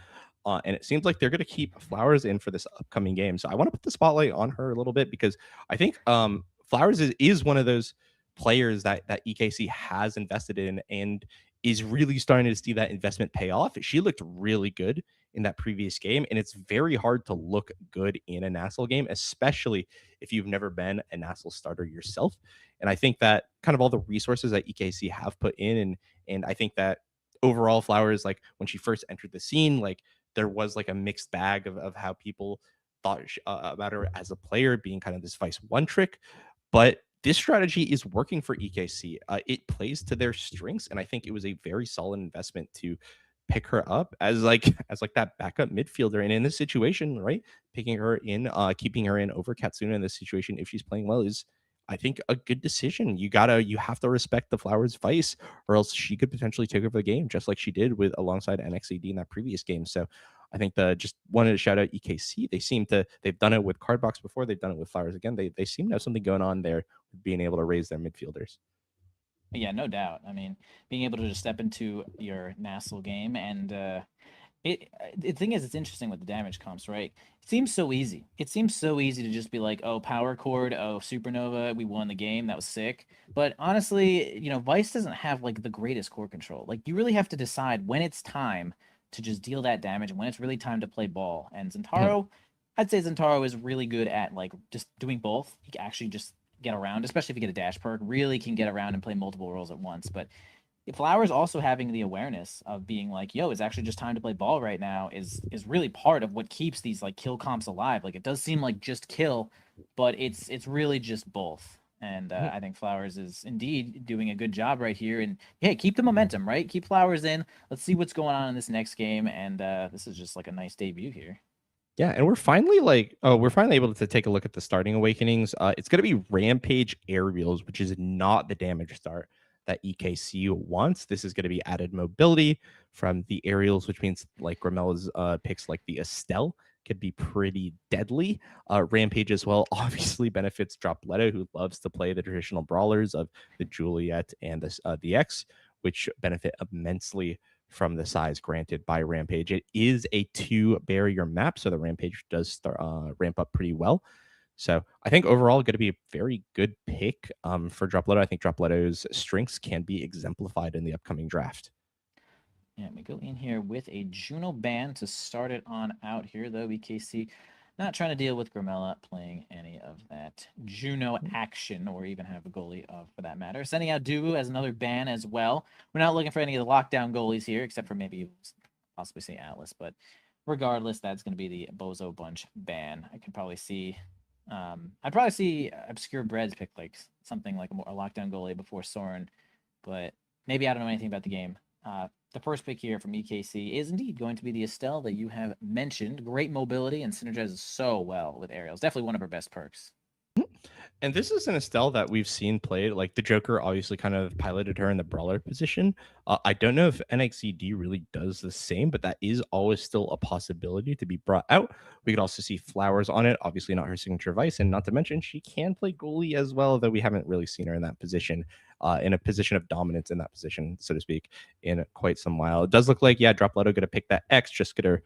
And it seems like they're going to keep Flowers in for this upcoming game. So I want to put the spotlight on her a little bit because I think Flowers is one of those players that EKC has invested in and is really starting to see that investment pay off. She looked really good in that previous game, and it's very hard to look good in a NASL game, especially if you've never been a NASL starter yourself. And I think that kind of all the resources that EKC have put in, and I think that overall Flowers, like when she first entered the scene, like there was like a mixed bag of how people thought about her as a player being kind of this vice one trick. But this strategy is working for EKC. It plays to their strengths, and I think it was a very solid investment to pick her up as like that backup midfielder. And in this situation, right, picking her in, keeping her in over Katsuna in this situation, if she's playing well, is I think a good decision. You have to respect the Flowers vice, or else she could potentially take over the game, just like she did with alongside NXAD in that previous game. So I think just wanted to shout out EKC. They've done it with Cardbox before, they've done it with Flowers again. They seem to have something going on there with being able to raise their midfielders. Yeah, no doubt. I mean, being able to just step into your NASL game and the thing is, it's interesting with the damage comps, right? It seems so easy. It seems so easy to just be like, oh, power chord, oh, supernova, we won the game, that was sick. But honestly, Vice doesn't have like the greatest core control. Like you really have to decide when it's time to just deal that damage and when it's really time to play ball. And Zentaro, I'd say Zentaro is really good at like just doing both. He can actually just get around, especially if you get a dash perk, really can get around and play multiple roles at once. But Flowers also having the awareness of being like, yo, it's actually just time to play ball right now is really part of what keeps these like kill comps alive. Like it does seem like just kill, but it's really just both. And I think Flowers is indeed doing a good job right here. And hey, keep the momentum, right? Keep Flowers in. Let's see what's going on in this next game. And this is just like a nice debut here. Yeah, and we're finally able to take a look at the starting awakenings. It's going to be Rampage Aerials, which is not the damage start that EKC wants. This is going to be added mobility from the Aerials, which means like Gramella's picks like the Estelle could be pretty deadly. Rampage as well obviously benefits Dropletto, who loves to play the traditional brawlers of the Juliet and the X, which benefit immensely from the size granted by Rampage. It is a 2-barrier map, so the Rampage does start ramp up pretty well. So I think overall going to be a very good pick for Dropletto. I think Dropletto's strengths can be exemplified in the upcoming draft. Yeah, we go in here with a Juno ban to start it on out here, though. BKC not trying to deal with Gramella playing any of that Juno action or even have a goalie for that matter. Sending out Dubu as another ban as well. We're not looking for any of the lockdown goalies here, except for maybe possibly say Atlas, but regardless, that's going to be the Bozo Bunch ban. I could probably see I'd probably see Obscure Breads pick like something like a lockdown goalie before Soren, but maybe I don't know anything about the game. The first pick here from EKC is indeed going to be the Estelle that you have mentioned. Great mobility and synergizes so well with aerials. Definitely one of her best perks. And this is an Estelle that we've seen played. Like the Joker obviously kind of piloted her in the brawler position. I don't know if NXED really does the same, but that is always still a possibility to be brought out. We could also see Flowers on it. Obviously not her signature vice, and not to mention she can play goalie as well, though we haven't really seen her in that position, in a position of dominance in that position, so to speak, in quite some while. It does look like, yeah, Dropletto going to pick that X, just going to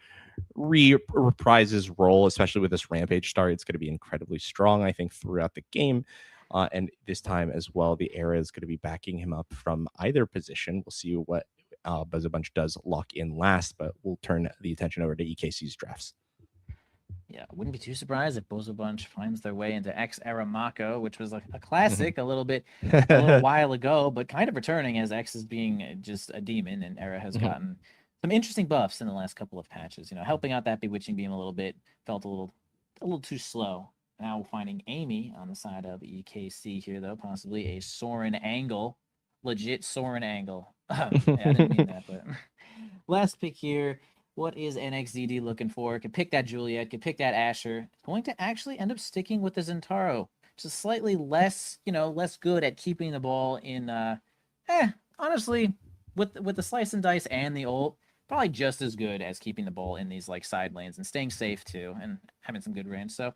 reprise his role, especially with this Rampage start. It's going to be incredibly strong, I think, throughout the game. And this time as well, the era is going to be backing him up from either position. We'll see what Bozo Bunch does lock in last, but we'll turn the attention over to EKC's drafts. Yeah, wouldn't be too surprised if Bozo Bunch finds their way into X era Mako, which was like a classic a little while ago, but kind of returning as X is being just a demon, and Era has gotten some interesting buffs in the last couple of patches. Helping out that Bewitching Beam a little bit, felt a little too slow. Now finding Amy on the side of EKC here, though, possibly a Soren angle, legit Soren angle. Yeah, I didn't mean that, but last pick here. What is NXZD looking for? Could pick that Juliet, could pick that Asher. Going to actually end up sticking with the Zentaro. Just slightly less, less good at keeping the ball in honestly, with the slice and dice and the ult, probably just as good as keeping the ball in these like side lanes and staying safe too, and having some good range. So,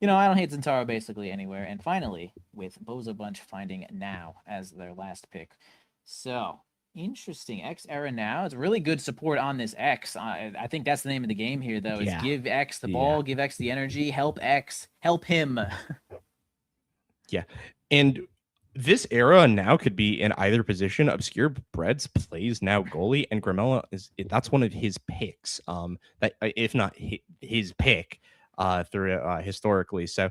I don't hate Zentaro basically anywhere. And finally, with Bozo Bunch finding Now as their last pick. So interesting. X era Now. It's really good support on this X. I think that's the name of the game here, though. Is Yeah. give X the ball, give X the energy, help X, help him. Yeah, and this era now could be in either position. Obscure Breads plays now goalie, and Gramella that's one of his picks. That if not his pick, through historically. So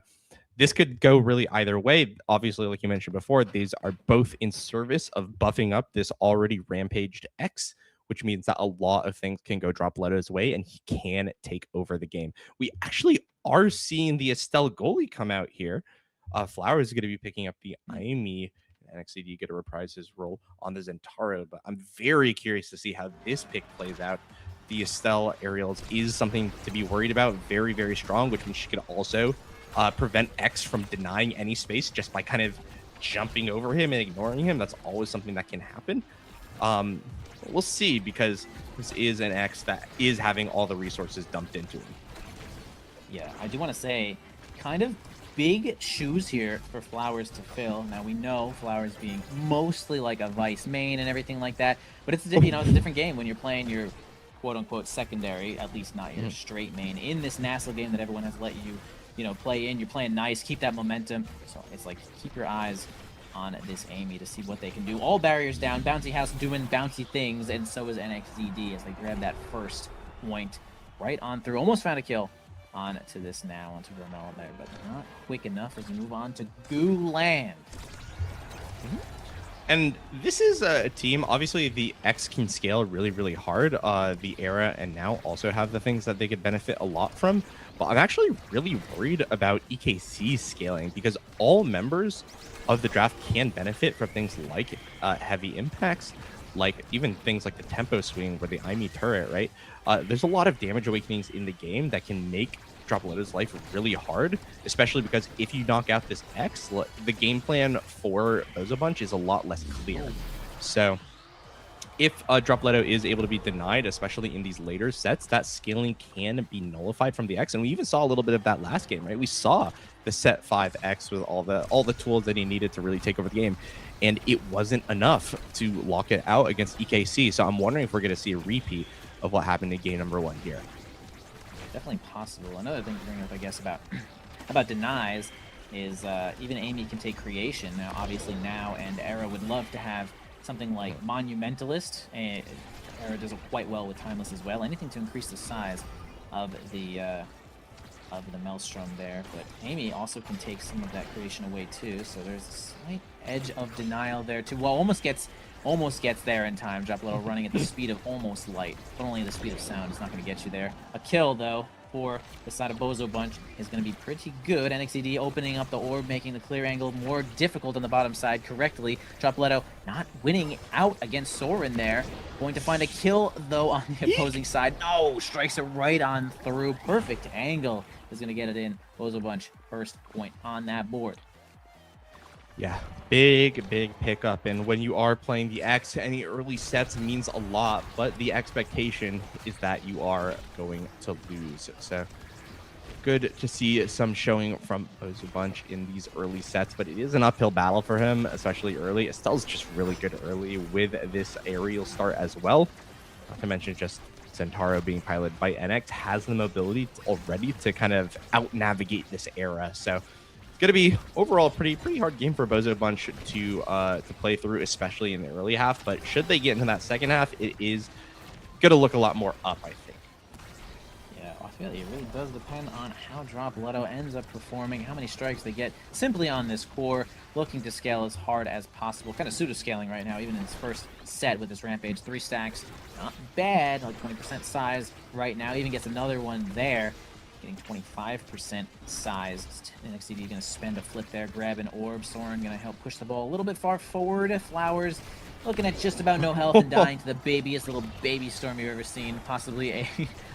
this could go really either way. Obviously, like you mentioned before, these are both in service of buffing up this already rampaged X, which means that a lot of things can go drop Leto's way, and he can take over the game. We actually are seeing the Estelle goalie come out here. Flowers is going to be picking up the Aimi. NXCD get to reprise his role on the Zentaro, but I'm very curious to see how this pick plays out. The Estelle aerials is something to be worried about. Very, very strong, which means she could also prevent X from denying any space just by kind of jumping over him and ignoring him. That's always something that can happen. We'll see, because this is an X that is having all the resources dumped into him. Yeah, I do want to say, kind of big shoes here for Flowers to fill. Now we know Flowers being mostly like a Vice main and everything like that, but it's a it's a different game when you're playing your quote-unquote secondary, at least not your straight main, in this NASL game that everyone has let you play in. You're playing nice, keep that momentum. So it's like, keep your eyes on this Amy to see what they can do. All barriers down, Bouncy House doing bouncy things, and so is NXZD as they grab that first point right on through. Almost found a kill on to this now, onto Gramella there, but not quick enough as we move on to Goo Land. And this is a team, obviously the X can scale really, really hard. The Era and Now also have the things that they could benefit a lot from. But I'm actually really worried about EKC scaling, because all members of the draft can benefit from things like heavy impacts, like even things like the tempo swing or the Aimi turret, right? There's a lot of damage awakenings in the game that can make Dropletta's life really hard, especially because if you knock out this X, the game plan for Bozo Bunch is a lot less clear. So if Dropletta is able to be denied, especially in these later sets, that scaling can be nullified from the X. And we even saw a little bit of that last game, right? We saw the set 5 X with all the tools that he needed to really take over the game, and it wasn't enough to lock it out against EKC. So I'm wondering if we're going to see a repeat of what happened in game number 1 here. Definitely possible. Another thing to bring up, I guess, about denies is even Amy can take creation. Now, obviously, Now and Era would love to have something like Monumentalist. Era does it quite well with Timeless as well. Anything to increase the size of the Maelstrom there. But Amy also can take some of that creation away too. So there's a slight edge of denial there too. Well, almost gets there in time. Dropletta running at the speed of almost light, but only the speed of sound. It's not going to get you there. A kill, though, for the side of Bozo Bunch is going to be pretty good. NXCD opening up the orb, making the clear angle more difficult on the bottom side correctly. Dropletta not winning out against Soren there. Going to find a kill, though, on the opposing side. No, strikes it right on through. Perfect angle is going to get it in. Bozo Bunch, first point on that board. Yeah, big pickup. And when you are playing the X, any early sets means a lot, but the expectation is that you are going to lose. So good to see some showing from Bozo Bunch in these early sets, but it is an uphill battle for him, especially early. Estelle's just really good early with this aerial start as well. Not to mention just Zentaro being piloted by NX has the mobility already to kind of out-navigate this era. So going to be overall pretty hard game for Bozo Bunch to play through, especially in the early half. But should they get into that second half, it is going to look a lot more up, I think. Yeah, I feel like it really does depend on how Dropletta ends up performing, how many strikes they get simply on this core, looking to scale as hard as possible. Kind of pseudo-scaling right now, even in his first set with this Rampage. 3 stacks, not bad, like 20% size right now. Even gets another one there. Getting 25% size. NXCD going to spend a flip there, grab an orb. Soren going to help push the ball a little bit far forward. Flowers looking at just about no health and dying to the babyest little baby storm you've ever seen. Possibly a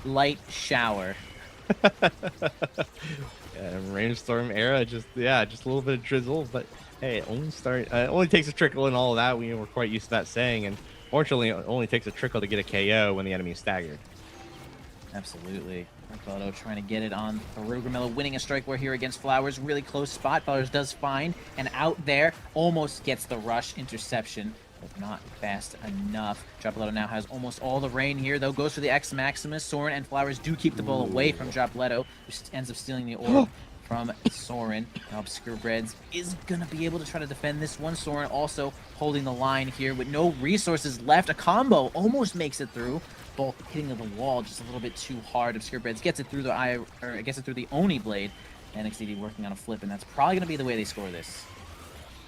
light shower. Rainstorm era, just a little bit of drizzle, but hey, it only takes a trickle and all of that. We're quite used to that saying, and Fortunately, it only takes a trickle to get a KO when the enemy is staggered. Absolutely. BOZO trying to get it on through. Gramella winning a strike war here against Flowers. Really close spot. Flowers does find, and out there almost gets the rush interception, but not fast enough. Dropletto now has almost all the rain here, though. Goes for the X Maximus. Soren and Flowers do keep the ball away from Dropletto, who ends up stealing the orb from Soren. Now Obscure Breads is going to be able to try to defend this one. Soren also holding the line here with no resources left. A combo almost makes it through. Ball hitting the wall just a little bit too hard. Obscure Breads gets it through the eye, or gets it through the Oni blade. NXDD working on a flip, and that's probably going to be the way they score this.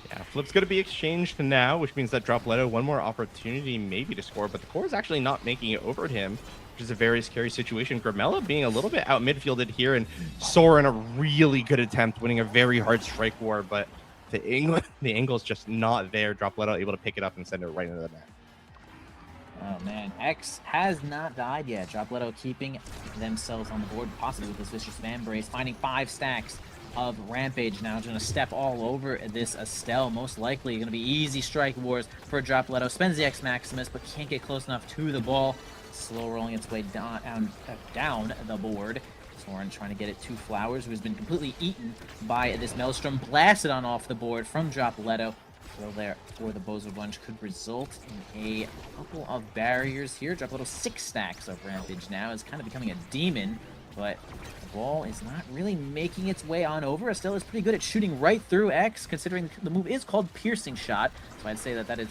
Yeah, flip's going to be exchanged now, which means that Dropletto one more opportunity maybe to score, but the core is actually not making it over to him, which is a very scary situation. Gramella being a little bit out midfielded here, and Soren a really good attempt, winning a very hard strike war, but the angle's just not there. Dropletto able to pick it up and send it right into the net. Oh man, X has not died yet. Dropletto keeping themselves on the board, possibly with this vicious fan brace, finding 5 stacks of Rampage now. Just gonna step all over this Estelle. Most likely gonna be easy strike wars for Dropletto. Spends the X Maximus, but can't get close enough to the ball. Slow rolling its way down the board. Soren trying to get it to Flowers, who's been completely eaten by this Maelstrom. Blasted on off the board from Dropletto. Throw there for the BOZO bunch could result in a couple of barriers here. Dropletto 6 stacks of Rampage now. Is kind of becoming a demon, but the ball is not really making its way on over. Estelle is pretty good at shooting right through X, considering the move is called Piercing Shot. So I'd say that that is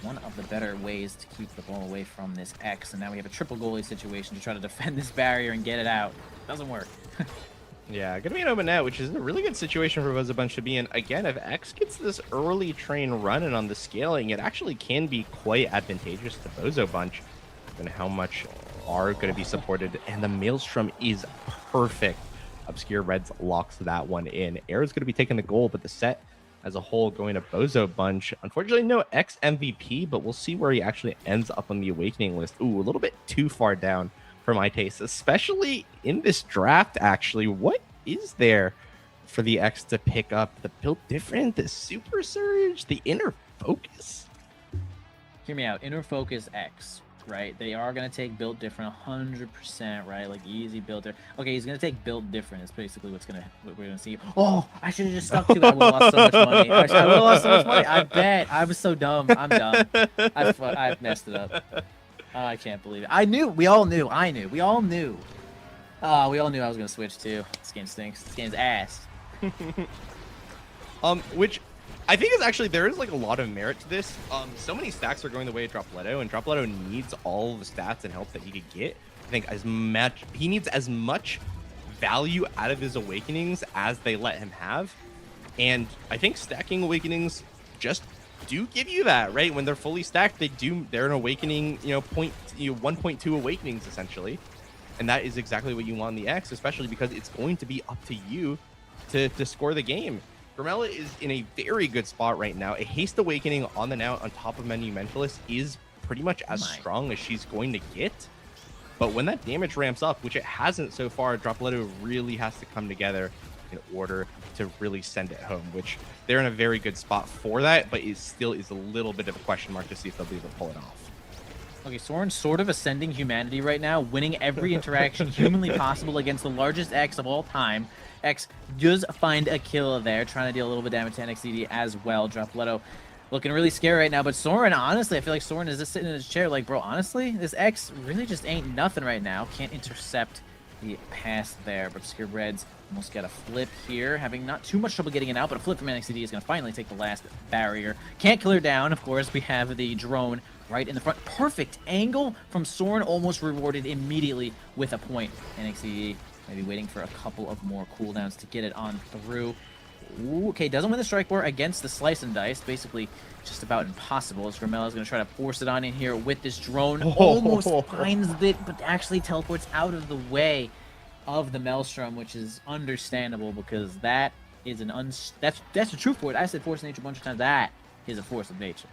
one of the better ways to keep the ball away from this X. And now we have a triple goalie situation to try to defend this barrier and get it out. Doesn't work. Yeah, gonna be an open net, which is a really good situation for BOZO bunch to be in. Again, if X gets this early train running on the scaling, it actually can be quite advantageous to BOZO bunch, and how much are going to be supported. And the Maelstrom is perfect. Obscure Reds locks that one in. Arrow's going to be taking the goal, but the set as a whole going to BOZO bunch. Unfortunately, no X MVP, but we'll see where he actually ends up on the Awakening list. Ooh, a little bit too far down for my taste, especially in this draft, actually. What is there for the X to pick up? The Built Different, the Super Surge, the Inner Focus? Hear me out. Inner Focus X, right? They are going to take Built Different 100%, right? Like easy Built Different. Okay, he's going to take Built Different. It's basically what we're going to see. Oh, I should have just stuck to it. I would have lost so much money. I would have lost so much money. I bet. I was so dumb. I'm dumb. I've messed it up. Oh, I can't believe it. I knew. We all knew. I knew. We all knew. We all knew I was going to switch too. This game stinks. This game's ass. Which I think is actually, there is like a lot of merit to this. So many stacks are going the way of Dropletto, and Dropletto needs all the stats and help that he could get. I think he needs as much value out of his Awakenings as they let him have. And I think stacking Awakenings just do give you that, right? When they're fully stacked, they're an Awakening, 1.2 Awakenings essentially. And that is exactly what you want in the X, especially because it's going to be up to you to score the game. Gramella is in a very good spot right now. A Haste Awakening on the now on top of Monumentalist is pretty much as strong as she's going to get. But when that damage ramps up, which it hasn't so far, Dropletto really has to come together in order to really send it home, which they're in a very good spot for that, but it still is a little bit of a question mark to see if they'll be able to pull it off. Okay, Soren's sort of ascending humanity right now, winning every interaction humanly possible against the largest X of all time. X does find a kill there, trying to deal a little bit of damage to NXDD as well. Dropletto looking really scary right now, but Soren, honestly, I feel like Soren is just sitting in his chair like, bro, honestly, this X really just ain't nothing right now. Can't intercept the pass there, but Obscure Reds almost got a flip here, having not too much trouble getting it out, but a flip from NXDD is going to finally take the last barrier. Can't kill her down, of course. We have the drone right in the front. Perfect angle from Soren, almost rewarded immediately with a point. NXDD maybe waiting for a couple of more cooldowns to get it on through. Ooh, okay, doesn't win the strike war against the Slice and Dice. Basically, just about impossible. As Gramella's going to try to force it on in here with this drone. Almost finds it, but actually teleports out of the way of the Maelstrom, which is understandable because that is that's a true force. I said force of nature a bunch of times. That is a force of nature.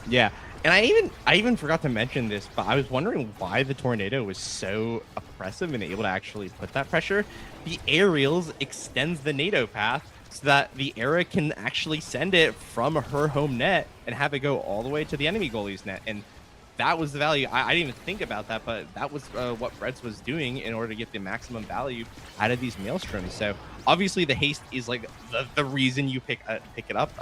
Yeah, and I even forgot to mention this, but I was wondering why the tornado was so oppressive and able to actually put that pressure. The aerials extends the NATO path so that the Era can actually send it from her home net and have it go all the way to the enemy goalie's net. And that was the value. I didn't even think about that, but that was what Breads was doing in order to get the maximum value out of these Maelstroms. So obviously the haste is like the reason you pick it up,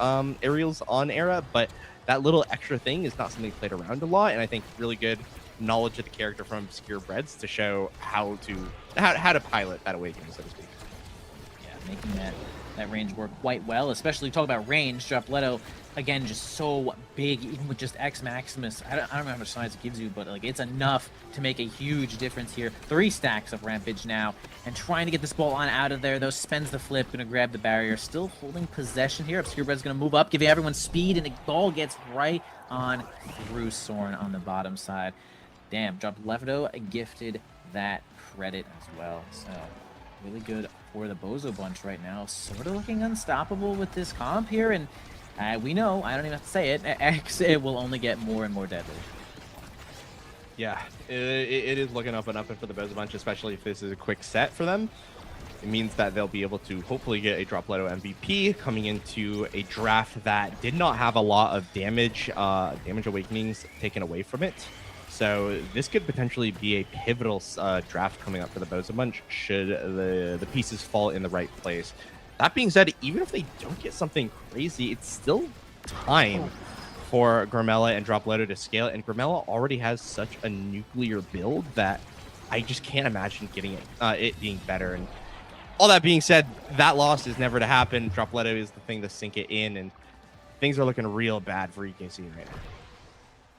aerials on Era, but that little extra thing is not something played around a lot, and I think really good knowledge of the character from Obscure Breads to show how to pilot that awakening, so to speak. Yeah, making that range work quite well, especially talk about range. Dropletto, again, just so big, even with just X Maximus. I don't know how much size it gives you, but like it's enough to make a huge difference here. 3 stacks of Rampage now, and trying to get this ball on out of there, though. Spends the flip, gonna grab the barrier. Still holding possession here. Obscure Bread's gonna move up, giving everyone speed, and the ball gets right on through Soren on the bottom side. Damn, Dropletto gifted that credit as well. So really good for the Bozo bunch right now. Sort of looking unstoppable with this comp here, and we know, I don't even have to say it, X, it will only get more and more deadly. Yeah, it is looking up and up for the Bozo bunch, especially if this is a quick set for them. It means that they'll be able to hopefully get a Dropletto MVP coming into a draft that did not have a lot of damage awakenings taken away from it. So this could potentially be a pivotal draft coming up for the Bozo bunch should the pieces fall in the right place. That being said, even if they don't get something crazy, it's still time for Gramella and Dropletto to scale, and Gramella already has such a nuclear build that I just can't imagine getting it being better. And all that being said, that loss is never to happen. Dropletto is the thing to sink it in, and things are looking real bad for EKC right now.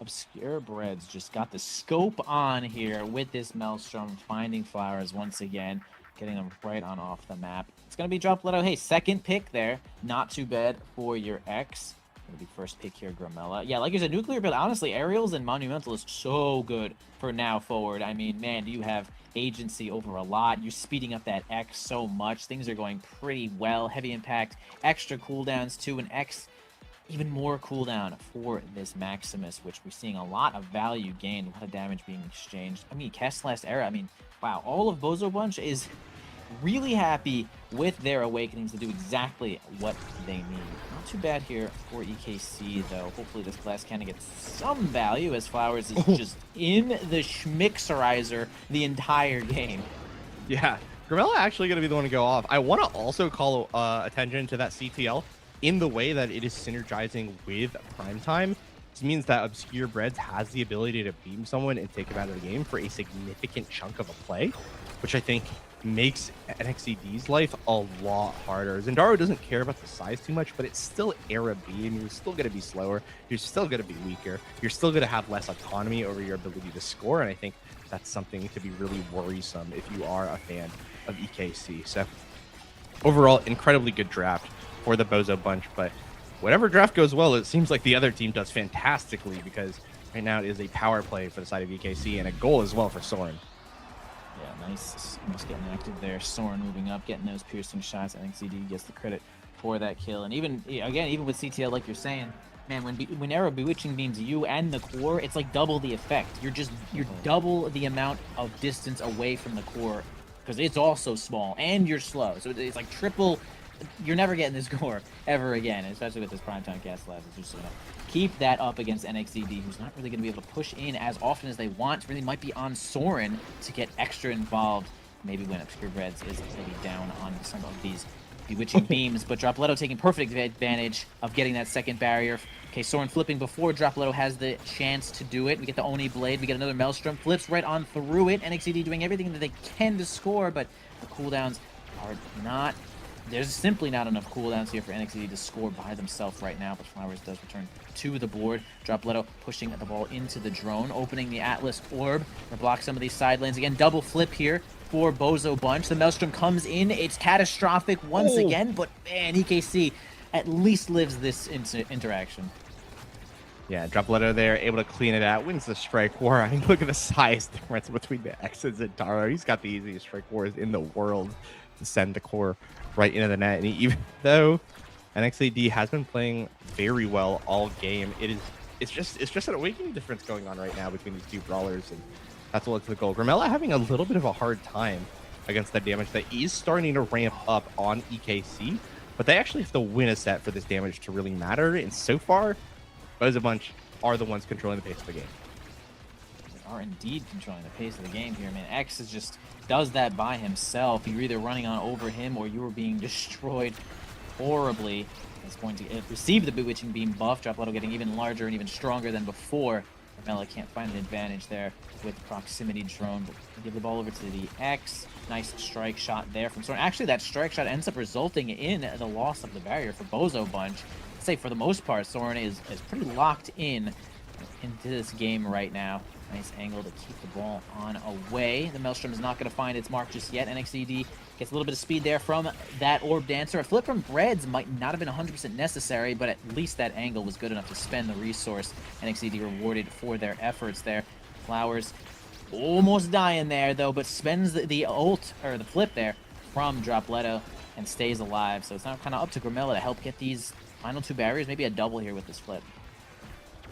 Obscure Breads just got the scope on here with this Maelstrom, finding flowers once again, getting them right on off the map. It's going to be Dropletto. Hey, second pick there. Not too bad for your X. It'll be first pick here, Gramella. Yeah, like you said, nuclear build. Honestly, Aerials and Monumental is so good for now forward. I mean, man, do you have agency over a lot. You're speeding up that X so much. Things are going pretty well. Heavy impact, extra cooldowns too, and X even more cooldown for this Maximus, which we're seeing a lot of value gained, a lot of damage being exchanged. I mean, Cast Last Era, I mean, wow, all of Bozo Bunch is really happy with their awakenings to do exactly what they need. Not too bad here for EKC, though. Hopefully this Glass Cannon gets some value, as Flowers is just in the schmixerizer the entire game. Yeah, Gramella actually going to be the one to go off. I want to also call attention to that CTL in the way that it is synergizing with Primetime. This means that Obscure Breads has the ability to beam someone and take them out of the game for a significant chunk of a play, which I think makes NXCD's life a lot harder. Zendaro doesn't care about the size too much, but it's still Era beam. You're still going to be slower. You're still going to be weaker. You're still going to have less autonomy over your ability to score, and I think that's something to be really worrisome if you are a fan of EKC. So overall, incredibly good draft for the Bozo bunch, but whatever draft goes well, it seems like the other team does fantastically, because right now it is a power play for the side of EKC and a goal as well for Soren. Yeah, nice. Almost getting active there. Soren moving up, getting those piercing shots. I think CD gets the credit for that kill. And even with CTL, like you're saying, man, when Era Bewitching beams you and the core, it's like double the effect. You're double the amount of distance away from the core, because it's also small and you're slow. So it's like triple. You're never getting this core ever again, especially with this Primetime Cast Labs. It's just gonna keep that up against NXCD, who's not really gonna be able to push in as often as they want. Really might be on Soren to get extra involved, maybe when Obscure Breads is maybe down on some of these bewitching beams. But Dropletto taking perfect advantage of getting that second barrier. Okay, Soren flipping before Dropletto has the chance to do it. We get the Oni Blade, we get another Maelstrom, flips right on through it. NXCD doing everything that they can to score, but the cooldowns are not. There's simply not enough cooldowns here for NXCD to score by themselves right now, but Flowers does return to the board. Dropletto pushing the ball into the drone, opening the Atlas Orb to block some of these side lanes. Again, double flip here for Bozo Bunch. The Maelstrom comes in. It's catastrophic once again, but man, EKC at least lives this interaction. Yeah, Dropletto there, able to clean it out, wins the strike war. I mean, look at the size difference between the X and Zendaro. He's got the easiest strike wars in the world to send the core right into the net. And even though NXAD has been playing very well all game, it's just an awakening difference going on right now between these two brawlers, and that's what led to the goal. Gramella having a little bit of a hard time against the damage that is starting to ramp up on EKC, but they actually have to win a set for this damage to really matter. And so far, Bozo Bunch are the ones controlling the pace of the game. are indeed controlling the pace of the game here. I mean, X is just does that by himself. You're either running on over him or you are being destroyed horribly. It's going to receive the Bewitching Beam buff. Dropletto getting even larger and even stronger than before. Carmella can't find an advantage there with proximity drone, but give the ball over to the X. Nice strike shot there from Soren. Actually, that strike shot ends up resulting in the loss of the barrier for BOZO Bunch. I'd say for the most part, Soren is pretty locked in into this game right now. Nice angle to keep the ball on away. The Maelstrom is not going to find its mark just yet. NXCD gets a little bit of speed there from that Orb Dancer. A flip from Breads might not have been 100% necessary, but at least that angle was good enough to spend the resource. NXCD rewarded for their efforts there. Flowers almost dying there, though, but spends the ult, or the flip there, from Dropletto and stays alive. So it's now kind of up to Grimella to help get these final 2 barriers. Maybe a double here with this flip.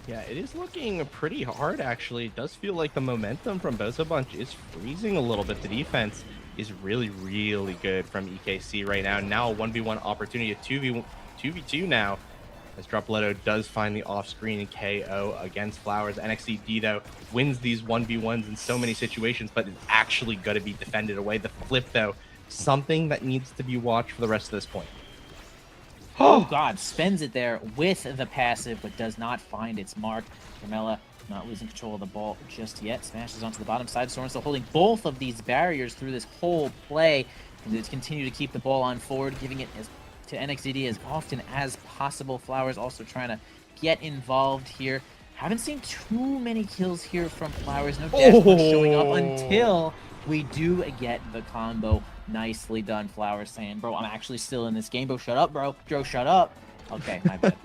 Yeah, it is looking pretty hard, actually. It does feel like the momentum from BOZO Bunch is freezing a little bit. The defense is really, really good from EKC right now. Now a 1v1 opportunity, a 2v2 now, as Dropletto does find the off-screen KO against Flowers. NXCD, though, wins these 1v1s in so many situations, but it's actually going to be defended away. The flip, though, something that needs to be watched for the rest of this point. Oh god, spends it there with the passive, but does not find its mark. Carmella not losing control of the ball just yet. Smashes onto the bottom side. Soren still holding both of these barriers through this whole play. And to continue to keep the ball on forward, giving it to NXCD as often as possible. Flowers also trying to get involved here. Haven't seen too many kills here from Flowers. No dash punch showing up until we do get the combo. Nicely done, Flowers saying, bro, I'm actually still in this game. Bro, shut up, bro. Joe, shut up. Okay, my bad.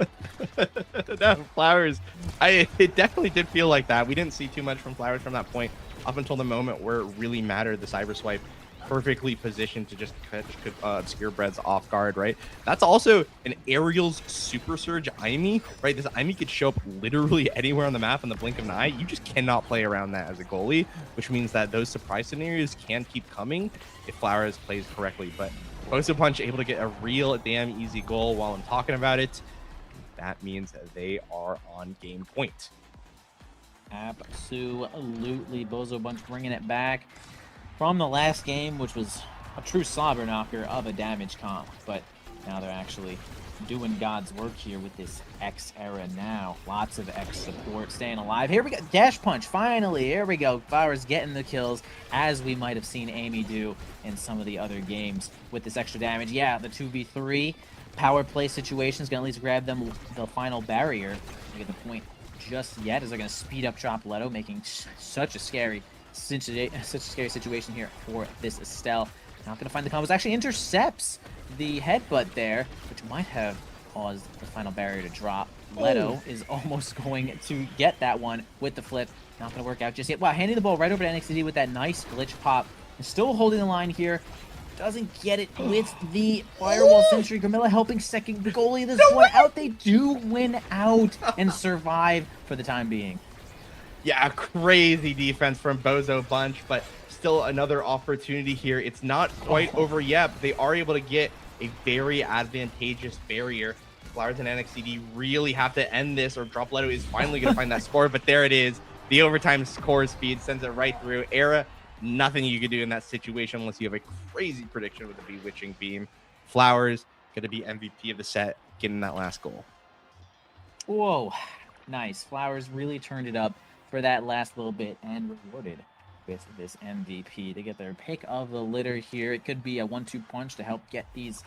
No, Flowers, it definitely did feel like that. We didn't see too much from Flowers from that point up until the moment where it really mattered. The cyber swipe perfectly positioned to just catch Obscure Breads off guard, right? That's also an Aerial's Super Surge Aimi, right? This Aimi could show up literally anywhere on the map in the blink of an eye. You just cannot play around that as a goalie, which means that those surprise scenarios can keep coming if Flowers plays correctly. But BOZO Punch able to get a real damn easy goal while I'm talking about it. That means that they are on game point. Absolutely. BOZO Bunch bringing it back from the last game, which was a true slobber knocker of a damage comp, but now they're actually doing God's work here with this X era now. Lots of X support staying alive. Here we go. Dash punch, finally. Here we go. Flowers getting the kills, as we might have seen Amy do in some of the other games with this extra damage. Yeah, the 2v3 power play situation is going to at least grab them the final barrier. To get the point just yet, as they're going to speed up Dropletto, making such a scary situation here for this Estelle. Not going to find the combos. Actually intercepts the headbutt there, which might have caused the final barrier to drop. Leto is almost going to get that one with the flip. Not going to work out just yet. Wow, handing the ball right over to NXCD with that nice glitch pop. And still holding the line here. Doesn't get it with the Firewall Sentry. Grimella helping second the goalie this one out. They do win out and survive for the time being. Yeah, crazy defense from BOZO Bunch, but still another opportunity here. It's not quite over yet, but they are able to get a very advantageous barrier. Flowers and NXCD really have to end this, or Dropletto is finally going to find that score, but there it is. The overtime score speed sends it right through. Era, nothing you can do in that situation unless you have a crazy prediction with a Bewitching Beam. Flowers going to be MVP of the set, getting that last goal. Whoa, nice. Flowers really turned it up for that last little bit and rewarded with this MVP. They get their pick of the litter here. It could be a 1-2 punch to help get these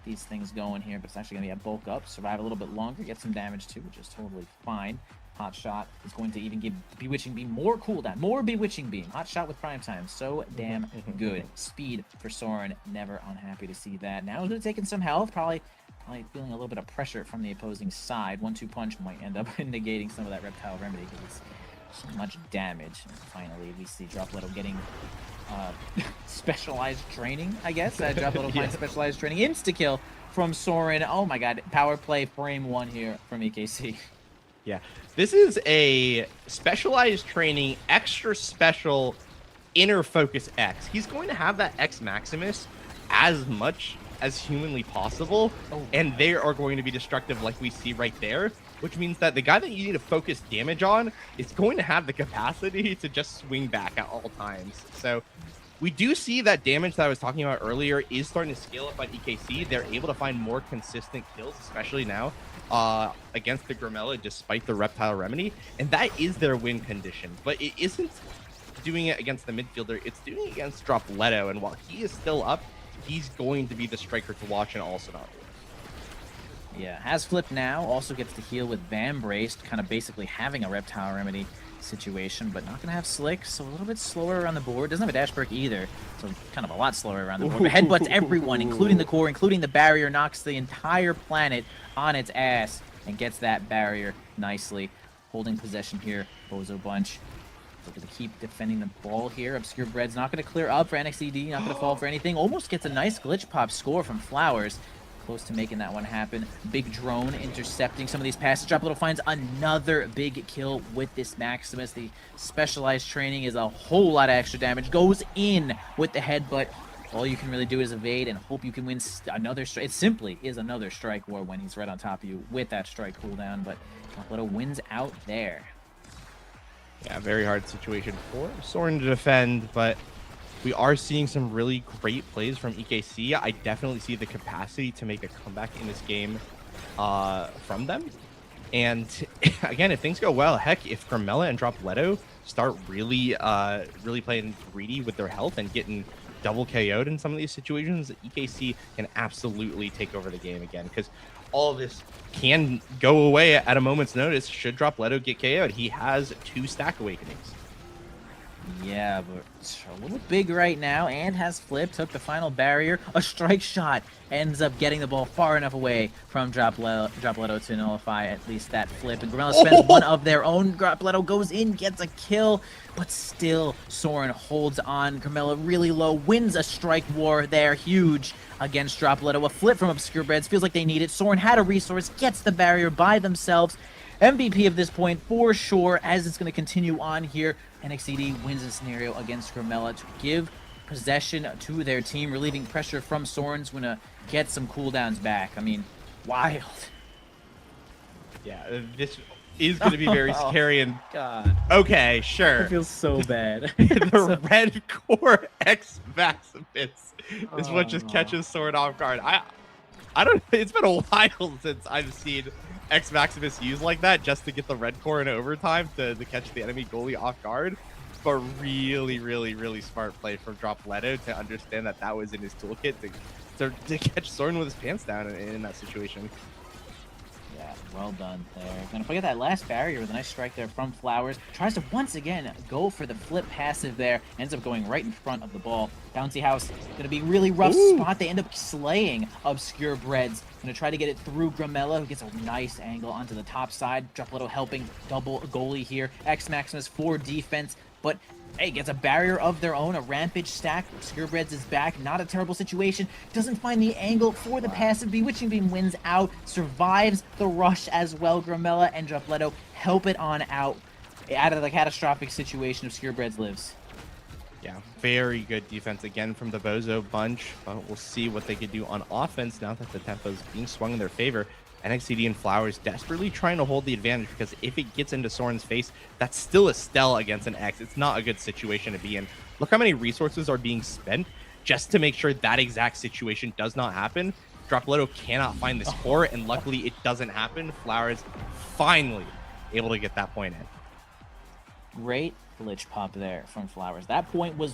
things going here, but it's actually going to be a bulk up, survive a little bit longer, get some damage too, which is totally fine. Hot Shot is going to even give Bewitching Beam more cooldown, more Bewitching Beam. Hot Shot with prime time, so damn good. Speed for Soren, never unhappy to see that. Now he's taking some health, probably feeling a little bit of pressure from the opposing side. 1-2 punch might end up negating some of that Reptile Remedy because it's so much damage. And finally, we see Dropletto getting specialized training, I guess. Dropletto finds specialized training. Insta-kill from Soren. Oh my god, power play frame 1 here from EKC. Yeah, this is a specialized training, extra special inner focus X. He's going to have that X Maximus as much as humanly possible, and they are going to be destructive like we see right there, which means that the guy that you need to focus damage on is going to have the capacity to just swing back at all times. So we do see that damage that I was talking about earlier is starting to scale up on EKC. They're able to find more consistent kills, especially now against the Grimella, despite the Reptile Remedy, and that is their win condition. But it isn't doing it against the midfielder, it's doing it against Dropletto, and while he is still up, he's going to be the striker to watch in all scenarios. Yeah, has Flip now, also gets to heal with Van Braced, kind of basically having a Reptile Remedy situation, but not going to have Slick, so a little bit slower around the board. Doesn't have a dash perk either, so kind of a lot slower around the board. But headbutts everyone, including the core, including the barrier, knocks the entire planet on its ass, and gets that barrier nicely. Holding possession here, Bozo Bunch. Looking to keep defending the ball here. Obscure Bread's not going to clear up for NXED, not going to fall for anything. Almost gets a nice glitch pop score from Flowers. Close to making that one happen. Big Drone intercepting some of these passes. Dropletto finds another big kill with this Maximus. The specialized training is a whole lot of extra damage. Goes in with the headbutt. All you can really do is evade and hope you can win another strike. It simply is another strike war when he's right on top of you with that strike cooldown, but Dropletto wins out there. Yeah, very hard situation for Soren to defend, but we are seeing some really great plays from EKC. I definitely see the capacity to make a comeback in this game from them. And again, if things go well, heck, if Grimella and Dropletto start really playing greedy with their health and getting double KO'd in some of these situations, EKC can absolutely take over the game again, because all of this can go away at a moment's notice should Dropletto get KO'd. He has 2 stack awakenings. Yeah, but it's a little big right now, and has Flip, took the final barrier. A strike shot ends up getting the ball far enough away from Dropletto to nullify at least that flip. And Grimella spends one of their own. Dropletto goes in, gets a kill, but still Soren holds on. Grimella really low, wins a strike war there, huge against Dropletto. A flip from Obscure Breads, feels like they need it. Soren had a resource, gets the barrier by themselves. MVP of this point for sure, as it's going to continue on here. NXED wins the scenario against Grimella to give possession to their team, relieving pressure from Soren's going to get some cooldowns back. I mean, wild. Yeah, this is going to be very scary. And God. Okay, sure. It feels so bad. The red core X Maximus is what just catches Soren off guard. I don't. It's been a while since I've seen X Maximus used like that, just to get the red core in overtime to catch the enemy goalie off guard. But really smart play from Dropletto to understand that that was in his toolkit to catch Soren with his pants down in that situation. Yeah, well done there. Gonna forget that last barrier with a nice strike there from Flowers. Tries to once again go for the flip passive there. Ends up going right in front of the ball. Bouncy House gonna be really rough spot. They end up slaying Obscure Breads. Gonna try to get it through Grimella, who gets a nice angle onto the top side. Dropletto helping double goalie here. X Maximus for defense, but hey, gets a barrier of their own, a rampage stack. Obscure Breads is back, not a terrible situation. Doesn't find the angle for the passive. Bewitching Beam wins out, survives the rush as well. Grimella and Dropletto help it on out of the catastrophic situation. Obscure Breads lives. Yeah, very good defense again from the Bozo bunch. We'll see what they could do on offense now that the tempo is being swung in their favor. NXED and Flowers desperately trying to hold the advantage, because if it gets into Soren's face, that's still a Stell against an X. It's not a good situation to be in. Look how many resources are being spent just to make sure that exact situation does not happen. Dropletto cannot find this core, and luckily it doesn't happen. Flowers finally able to get that point in. Great glitch pop there from Flowers. That point was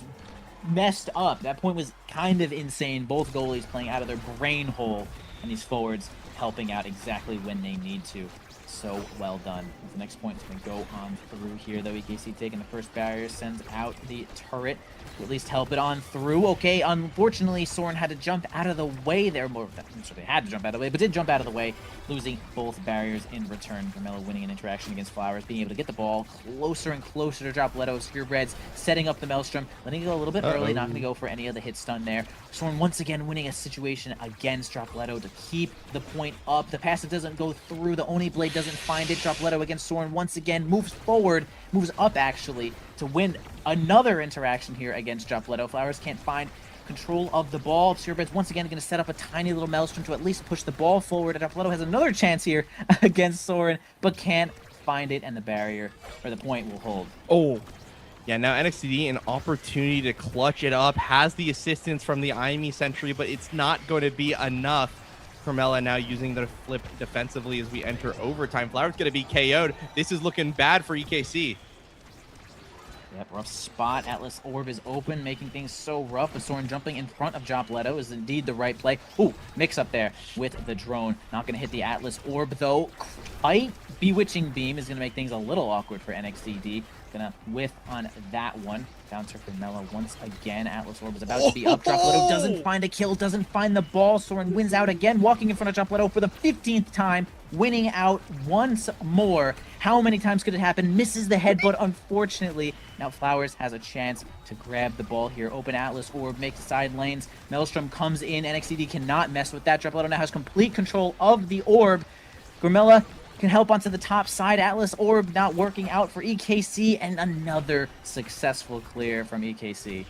messed up. That point was kind of insane. Both goalies playing out of their brain hole, and these forwards helping out exactly when they need to. So well done. The next point is going to go on through here, though. EKC taking the first barrier, sends out the turret to at least help it on through. Okay, unfortunately, Soren had to jump out of the way there. More, so they had to jump out of the way, but did jump out of the way, losing both barriers in return. Grimella winning an interaction against Flowers, being able to get the ball closer and closer to Dropletto. Obscure Breads setting up the Maelstrom, letting it go a little bit early, not going to go for any of the hit stun there. Soren once again winning a situation against Dropletto to keep the point up. The passive doesn't go through. The Oni Blade doesn't find it. Dropletto against Soren once again moves forward, moves up actually, to win another interaction here against Dropletto. Flowers can't find control of the ball. Purebreds once again going to set up a tiny little maelstrom to at least push the ball forward. And Leto has another chance here against Soren, but can't find it, and the barrier, or the point, will hold. Oh, yeah, now NXTD, an opportunity to clutch it up, has the assistance from the IME Sentry, but it's not going to be enough. Carmella now using the flip defensively as we enter overtime. Flower's going to be KO'd. This is looking bad for EKC. Yep, rough spot. Atlas Orb is open, making things so rough. But Soren jumping in front of Leto is indeed the right play. Ooh, mix up there with the drone. Not going to hit the Atlas Orb, though. Quite Bewitching Beam is going to make things a little awkward for NXTD. Gonna whiff on that one. Bouncer for Mella once again. Atlas Orb is about to be up. Leto doesn't find a kill, doesn't find the ball. Soren wins out again, walking in front of Leto for the 15th time, winning out once more. How many times could it happen? Misses the headbutt, unfortunately. Now Flowers has a chance to grab the ball here. Open Atlas Orb, makes side lanes. Maelstrom comes in. NXTD cannot mess with that. Leto now has complete control of the orb. Grimella can help onto the top side. Atlas Orb not working out for EKC, and another successful clear from EKC.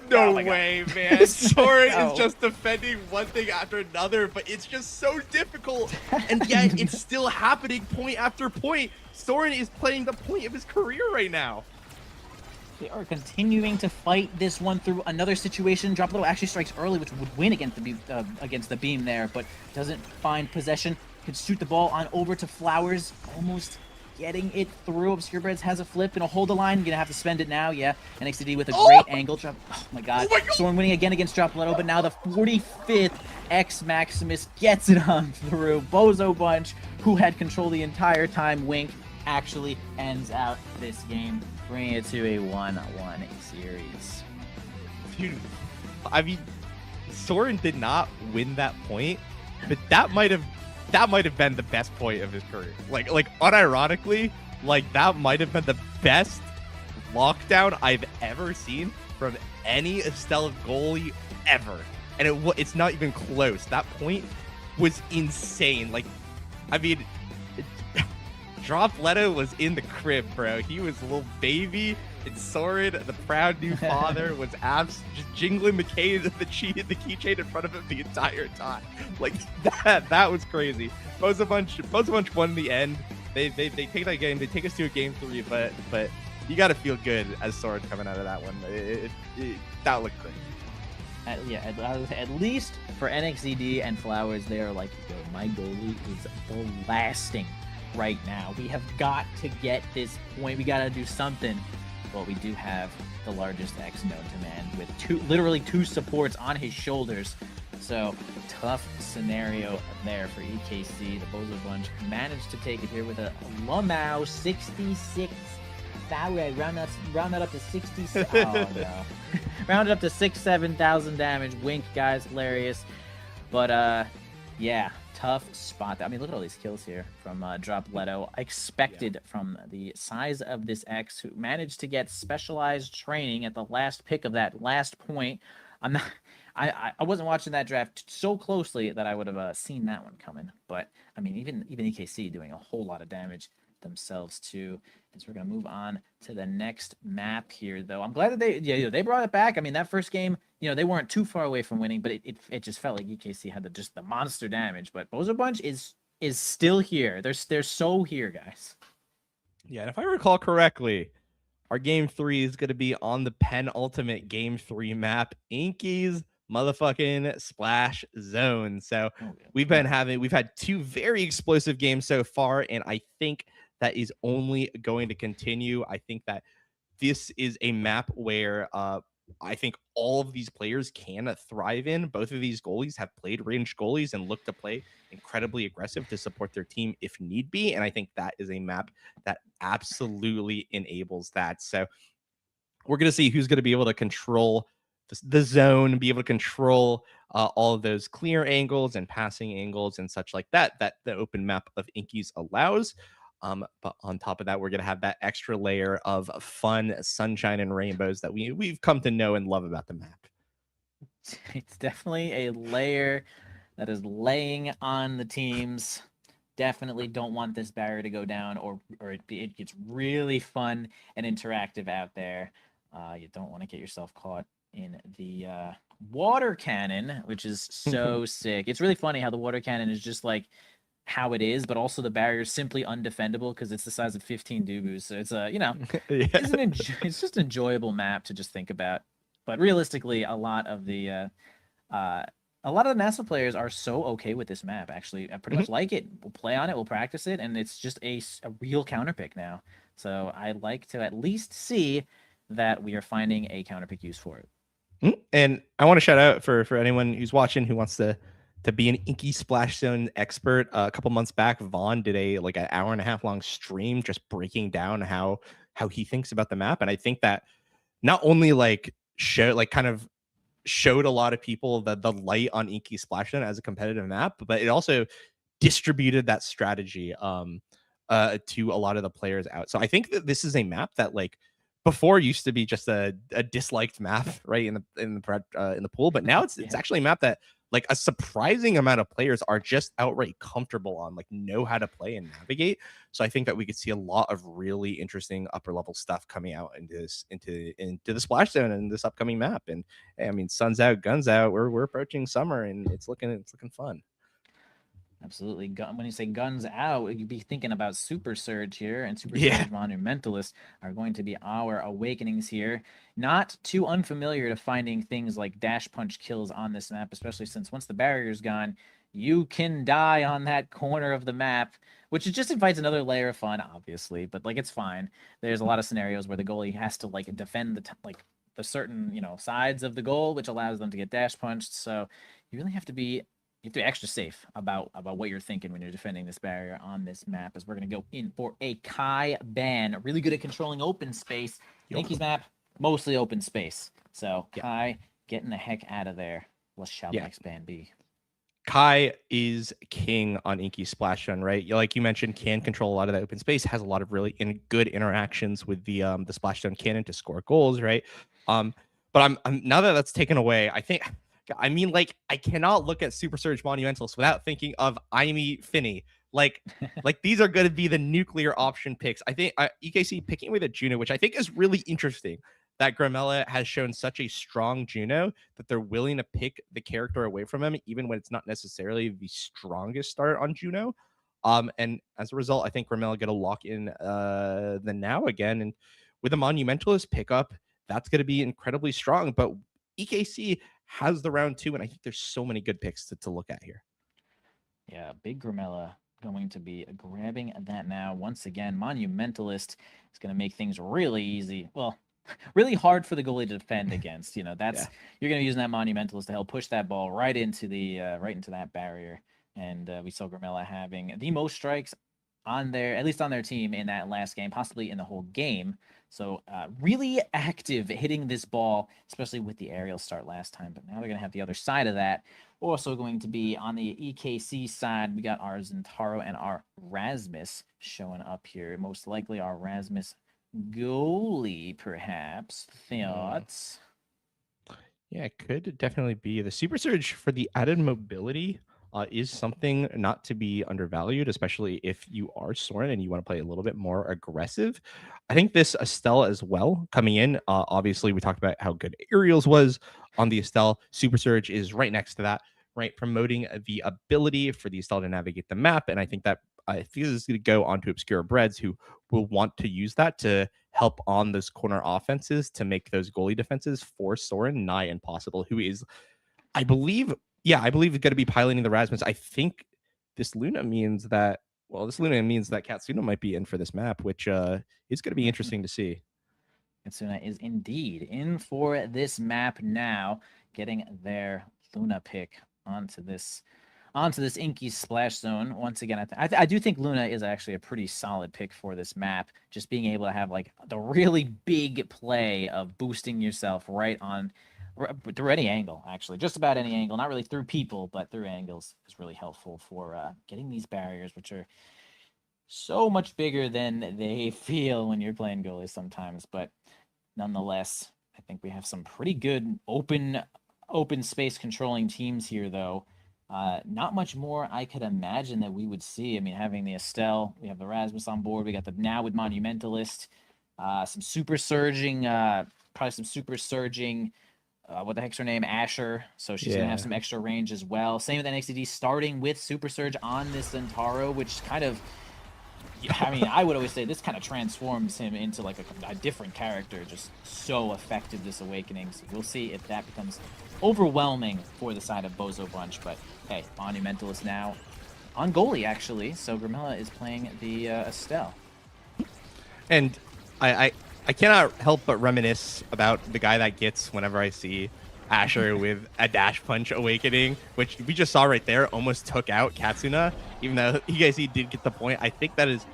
No way, man. Soren is just defending one thing after another, but it's just so difficult. And yet it's still happening point after point. Soren is playing the point of his career right now. They are continuing to fight this one through another situation. Leto actually strikes early, which would win against the beam there, but doesn't find possession. Could shoot the ball on over to Flowers, almost getting it through. Obscurebreds has a flip, gonna hold the line, gonna have to spend it now. Yeah, NXTD with a great angle. Oh my god. Soren winning again against Leto, but now the 45th X Maximus gets it on through. Bozo Bunch, who had control the entire time, Wink, actually ends out this game, bringing it to a 1-1 series. Dude, I mean, Soren did not win that point, but that might have been the best point of his career. Like unironically, like that might have been the best lockdown I've ever seen from any Estella goalie ever. And it's not even close. That point was insane. Like, I mean, Leto was in the crib, bro. He was a little baby. And Soren, the proud new father, was just jingling the keychain in front of him the entire time. Like that was crazy. Bozo Bunch won in the end. They take that game. They take us to a game 3, but you got to feel good as Soren coming out of that one. That looked great. At least for NXTD and Flowers, they are like, yo, my goalie is blasting right now. We have got to get this point. We got to do something. Well, we do have the largest X known to man with literally two supports on his shoulders. So, tough scenario there for EKC. The Bozo Bunch managed to take it here with a Lamau 66. That way, round that up to 66. Oh, no. Round it up to 6,000-7,000 damage. Wink, guys. Hilarious. But, yeah. Tough spot. I mean, look at all these kills here from Leto. Expected from the size of this X, who managed to get specialized training at the last pick of that last point. I wasn't watching that draft so closely that I would have seen that one coming. But I mean, even EKC doing a whole lot of damage themselves too. As we're gonna move on to the next map here, though. I'm glad that they brought it back. I mean, that first game, they weren't too far away from winning, but it just felt like EKC had the monster damage. But Bozo Bunch is still here. They're so here, guys. Yeah, and if I recall correctly, our game 3 is gonna be on the penultimate game 3 map, Inky's motherfucking Splash Zone. So we've had 2 very explosive games so far, and I think that is only going to continue. I think that this is a map where I think all of these players can thrive in. Both of these goalies have played ranged goalies and look to play incredibly aggressive to support their team if need be. And I think that is a map that absolutely enables that. So we're going to see who's going to be able to control the zone, be able to control all of those clear angles and passing angles and such like that the open map of Inky's allows. But on top of that, we're going to have that extra layer of fun sunshine and rainbows that we've come to know and love about the map. It's definitely a layer that is laying on the teams. Definitely don't want this barrier to go down, or it gets really fun and interactive out there. You don't want to get yourself caught in the water cannon, which is so sick. It's really funny how the water cannon is just like how it is, but also the barrier is simply undefendable because it's the size of 15 Dubus. So it's a, Yeah. it's just an enjoyable map to just think about. But realistically, uh, a lot of the NASL players are so okay with this map. Actually, I pretty much like it. We'll play on it, we'll practice it, and it's just a real counter pick now. So I'd like to at least see that we are finding a counter pick use for it. And I want to shout out for anyone who's watching who wants to be an Inky Splash Zone expert. A couple months back, Vaughn did a like an hour and a half long stream just breaking down how he thinks about the map, and I think that not only like show like kind of showed a lot of people the light on Inky Splash Zone as a competitive map, but it also distributed that strategy to a lot of the players out. So I think that this is a map that like before used to be just a disliked map right in the pool, but now it's actually a map that like a surprising amount of players are just outright comfortable on, like know how to play and navigate. So I think that we could see a lot of really interesting upper level stuff coming out into the splash zone in this upcoming map. And hey, I mean, sun's out, guns out. We're approaching summer, and it's looking fun. Absolutely. When you say guns out, you'd be thinking about Super Surge here, and Super Yeah. Surge Monumentalist are going to be our awakenings here. Not too unfamiliar to finding things like dash punch kills on this map, especially since once the barrier's gone, you can die on that corner of the map, which just invites another layer of fun, obviously, but like it's fine. There's a lot of scenarios where the goalie has to like defend the certain, sides of the goal, which allows them to get dash punched. So you really have to be extra safe about what you're thinking when you're defending this barrier on this map, as we're going to go in for a Kai ban. Really good at controlling open space. Yankees map, mostly open space. So Kai getting the heck out of there. What shall the next ban be? Kai is king on Inky Splash Zone, right? Like you mentioned, can control a lot of that open space, has a lot of really good interactions with the Splash Zone cannon to score goals, right? But I'm now that that's taken away, I mean, like, I cannot look at Super Surge Monumentalist without thinking of Imee Finney. Like these are going to be the nuclear option picks. I think EKC picking away the Juno, which I think is really interesting. That Gramella has shown such a strong Juno that they're willing to pick the character away from him, even when it's not necessarily the strongest start on Juno. And as a result, I think Gramella going to lock in the now again. And with a Monumentalist pickup, that's going to be incredibly strong. But EKC has the round 2, and I think there's so many good picks to look at here. Yeah, big Gramella going to be grabbing that now. Once again, Monumentalist is going to make things really easy. Well, really hard for the goalie to defend against. You're going to be using that Monumentalist to help push that ball right into that barrier. And we saw Gramella having the most strikes on at least on their team in that last game, possibly in the whole game. So really active hitting this ball, especially with the aerial start last time. But now they're going to have the other side of that. Also going to be on the EKC side, we got our Zentaro and our Rasmus showing up here. Most likely our Rasmus goalie, perhaps. Thoughts? Yeah, it could definitely be. The Super Surge for the added mobility is something not to be undervalued, especially if you are Soren and you want to play a little bit more aggressive. I think this Estelle as well coming in. Obviously, we talked about how good Aerials was on the Estelle. Super Surge is right next to that, right? Promoting the ability for the Estelle to navigate the map. And I think that I feel this is going to go on to Obscura Breads, who will want to use that to help on those corner offenses to make those goalie defenses for Soren nigh impossible, who is, I believe is going to be piloting the Rasmus. I think this Luna means that Katsuna might be in for this map, which is going to be interesting to see. Katsuna is indeed in for this map now, getting their Luna pick onto this Inky Splash Zone. Once again, I do think Luna is actually a pretty solid pick for this map. Just being able to have like the really big play of boosting yourself right on through any angle, actually, just about any angle. Not really through people, but through angles is really helpful for getting these barriers, which are so much bigger than they feel when you're playing goalies sometimes. But nonetheless, I think we have some pretty good open space controlling teams here, though. Not much more I could imagine that we would see. I mean, having the Estelle, we have the Rasmus on board. We got the now with Monumentalist, some super surging, probably some super surging what the heck's her name? Asher. So she's going to have some extra range as well. Same with NXTD, starting with Super Surge on this Centauro, which kind of, I mean, I would always say this kind of transforms him into like a different character. Just so effective, this Awakening. So we'll see if that becomes overwhelming for the side of BOZO Bunch. But hey, Monumentalist now on goalie, actually. So Grimella is playing the Estelle. And I cannot help but reminisce about the guy that gets whenever I see Asher with a dash punch Awakening, which we just saw right there, almost took out Katsuna. Even though EKC did get the point, I think that is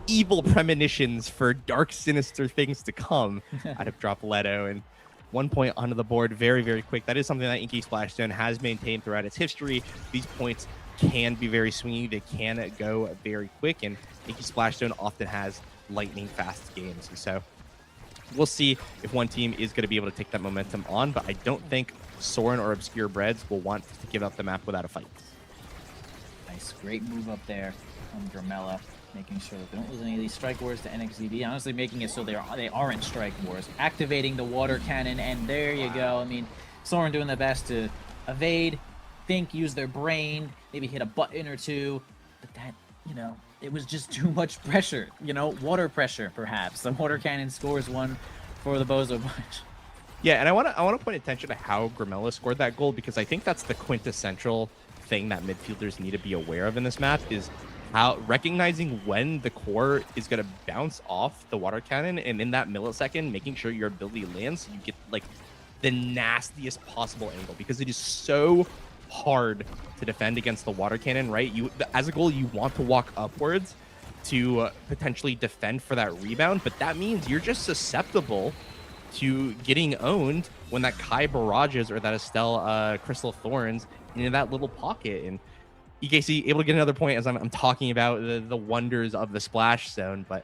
evil premonitions for dark, sinister things to come out of Dropletto. And 1 point onto the board very, very quick. That is something that Inky Splashstone has maintained throughout its history. These points can be very swingy. They can go very quick, and Inky Splashstone often has lightning fast games. And so we'll see if one team is going to be able to take that momentum on, but I don't think Soren or Obscure Breads will want to give up the map without a fight. Nice, great move up there from Grimella, making sure that they don't lose any of these strike wars to NXDB. Honestly, making it so they aren't strike wars. Activating the water cannon, and there you go. I mean, Soren doing their best to evade, think, use their brain, maybe hit a button or two, but that, you know, it was just too much pressure, you know, water pressure, perhaps. The water cannon scores one for the BOZO Bunch. Yeah, and I want to point attention to how Grimella scored that goal, because I think that's the quintessential thing that midfielders need to be aware of in this match, is how recognizing when the core is going to bounce off the water cannon, and in that millisecond, making sure your ability lands so you get like the nastiest possible angle, because it is so hard to defend against the water cannon, right? You, as a goalie, you want to walk upwards to potentially defend for that rebound, but that means you're just susceptible to getting owned when that Kai barrages or that Estelle Crystal Thorns into that little pocket. And EKC able to get another point as I'm talking about the wonders of the splash zone, but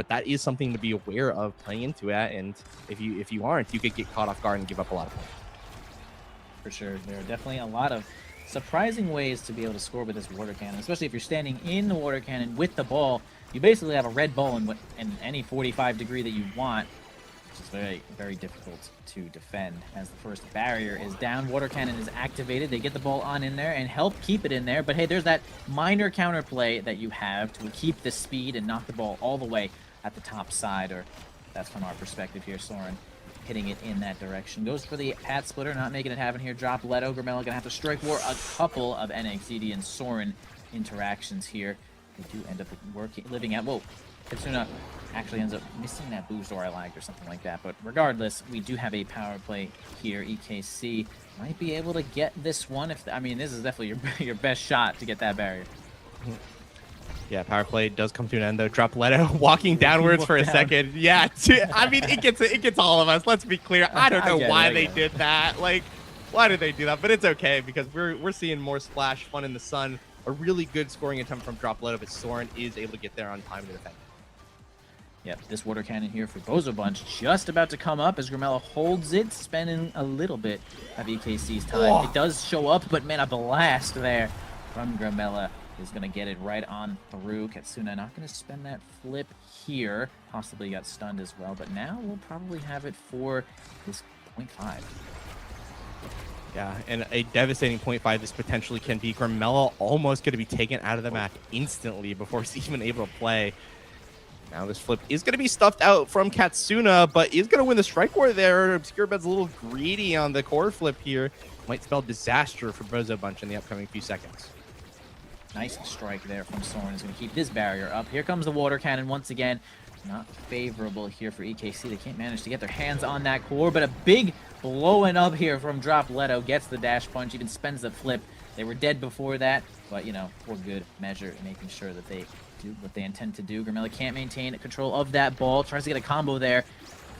that is something to be aware of playing into it. And if you aren't, you could get caught off guard and give up a lot of points. For sure, there are definitely a lot of surprising ways to be able to score with this water cannon, especially if you're standing in the water cannon with the ball. You basically have a red ball in any 45 degree that you want, which is very, very difficult to defend. As the first barrier is down, water cannon is activated. They get the ball on in there and help keep it in there. But hey, there's that minor counterplay that you have to keep the speed and knock the ball all the way at the top side, or that's from our perspective here. Soren hitting it in that direction. Goes for the hat splitter, not making it happen here. Dropletto. Grimella gonna have to strike war a couple of NXDD and Soren interactions here. They do end up living at, whoa, Katsuna actually ends up missing that boost, or I lagged or something like that. But regardless, we do have a power play here. EKC might be able to get this one. I mean, this is definitely your best shot to get that barrier. Yeah, power play does come to an end though. Dropletto walking downwards for a second. Yeah, I mean, it gets all of us. Let's be clear. I don't know why they did that. Like, why did they do that? But it's okay, because we're seeing more splash fun in the sun. A really good scoring attempt from Dropletto, but Soren is able to get there on time to defend. Yep, this water cannon here for BOZO Bunch just about to come up as Grimella holds it, spending a little bit of EKC's time. Oh. It does show up, but man, a blast there from Grimella is going to get it right on through. Katsuna not going to spend that flip here. Possibly got stunned as well, but now we'll probably have it for this 0.5. Yeah, and a devastating 0.5 this potentially can be. Grimella almost going to be taken out of the match instantly before he's even able to play. Now this flip is going to be stuffed out from Katsuna, but is going to win the strike war there. Obscure Bed's a little greedy on the core flip here. Might spell disaster for BOZO Bunch in the upcoming few seconds. Nice strike there from Soren. Is going to keep this barrier up. Here comes the water cannon once again. Not favorable here for EKC. They can't manage to get their hands on that core, but a big blowing up here from Dropletto. Gets the dash punch, even spends the flip. They were dead before that, but, you know, for good measure, making sure that they do what they intend to do. Grimella can't maintain control of that ball. Tries to get a combo there.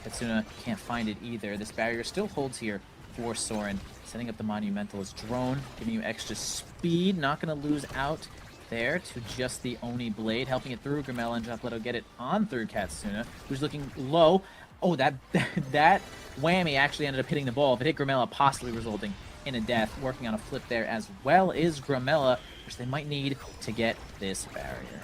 Katsuna can't find it either. This barrier still holds here for Soren. Setting up the Monumentalist drone, giving you extra speed. Not going to lose out there to just the Oni Blade. Helping it through. Grimella and Dropletto get it on through Katsuna, who's looking low. Oh, that whammy actually ended up hitting the ball. If it hit Grimella, possibly resulting in a death. Working on a flip there as well is Grimella, which they might need to get this barrier.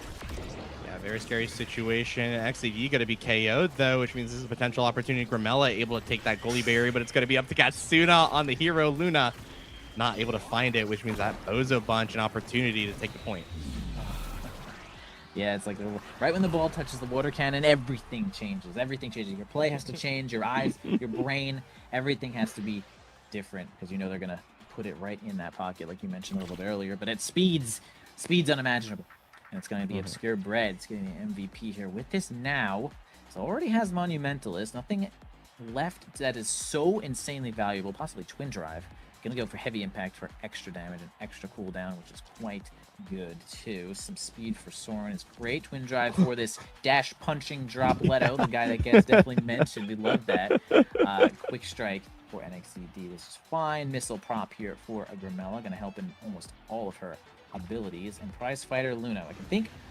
Yeah, very scary situation. XCD going to be KO'd, though, which means this is a potential opportunity. Grimella able to take that goalie berry, but it's going to be up to Katsuna on the hero. Luna not able to find it, which means that Bozo bunch an opportunity to take the point. Yeah, it's like right when the ball touches the water cannon, everything changes. Everything changes. Your play has to change, your eyes, your brain, everything has to be different because you know they're going to put it right in that pocket, like you mentioned a little bit earlier. But at speed's unimaginable. And it's going to be Obscure Bread. It's getting the MVP here. With this now, it already has Monumentalist. Nothing left that is so insanely valuable. Possibly Twin Drive. Going to go for Heavy Impact for extra damage and extra cooldown, which is quite good, too. Some speed for Soren is great. Twin Drive for this dash punching drop Leto, the guy that gets definitely mentioned. We love that. Quick Strike for NXCD. This is fine. Missile Prop here for a Grimella. Going to help in almost all of her abilities. And Prize Fighter Luna.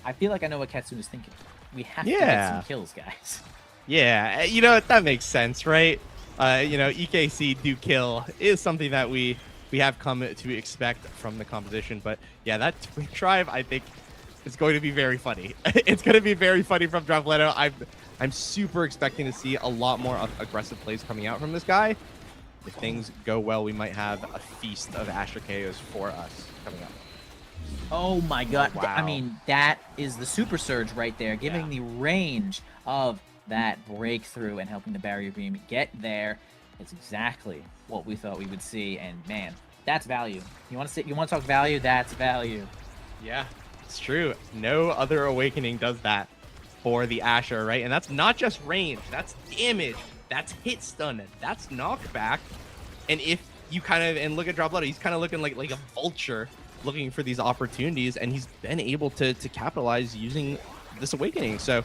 I feel like I know what Katsuna's thinking. We have to get some kills, guys. Yeah, you know, that makes sense, right? You know, EKC do kill is something that we have come to expect from the composition. But yeah, that Twin Drive, I think, is going to be very funny. It's going to be very funny from Dropletto. I'm super expecting to see a lot more aggressive plays coming out from this guy. If things go well, we might have a feast of Asher KOs for us coming up. Oh my god. Wow. I mean, that is the Super Surge right there, giving the range of that breakthrough and helping the barrier beam get there. It's exactly what we thought we would see, and man, that's value. You want to talk value? That's value. Yeah, it's true. No other awakening does that for the Asher, right? And that's not just range, that's damage, that's hit stun, that's knockback. And if you and look at Dropletto, he's kind of looking like a vulture looking for these opportunities, and he's been able to capitalize using this awakening. So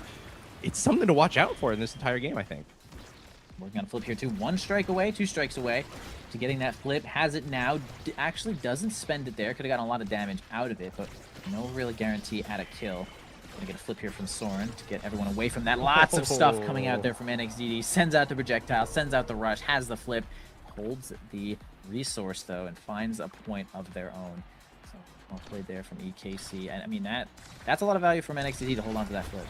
it's something to watch out for in this entire game, I think. We're going to flip here too. 1 strike away, 2 strikes away to getting that flip. Has it now. Actually doesn't spend it there. Could have gotten a lot of damage out of it, but no real guarantee at a kill. Going to get a flip here from Soren to get everyone away from that. Lots of stuff coming out there from NXDD. Sends out the projectile, sends out the rush, has the flip. Holds the resource, though, and finds a point of their own. So well played there from EKC. And I mean, that's a lot of value from NXDD to hold on to that flip.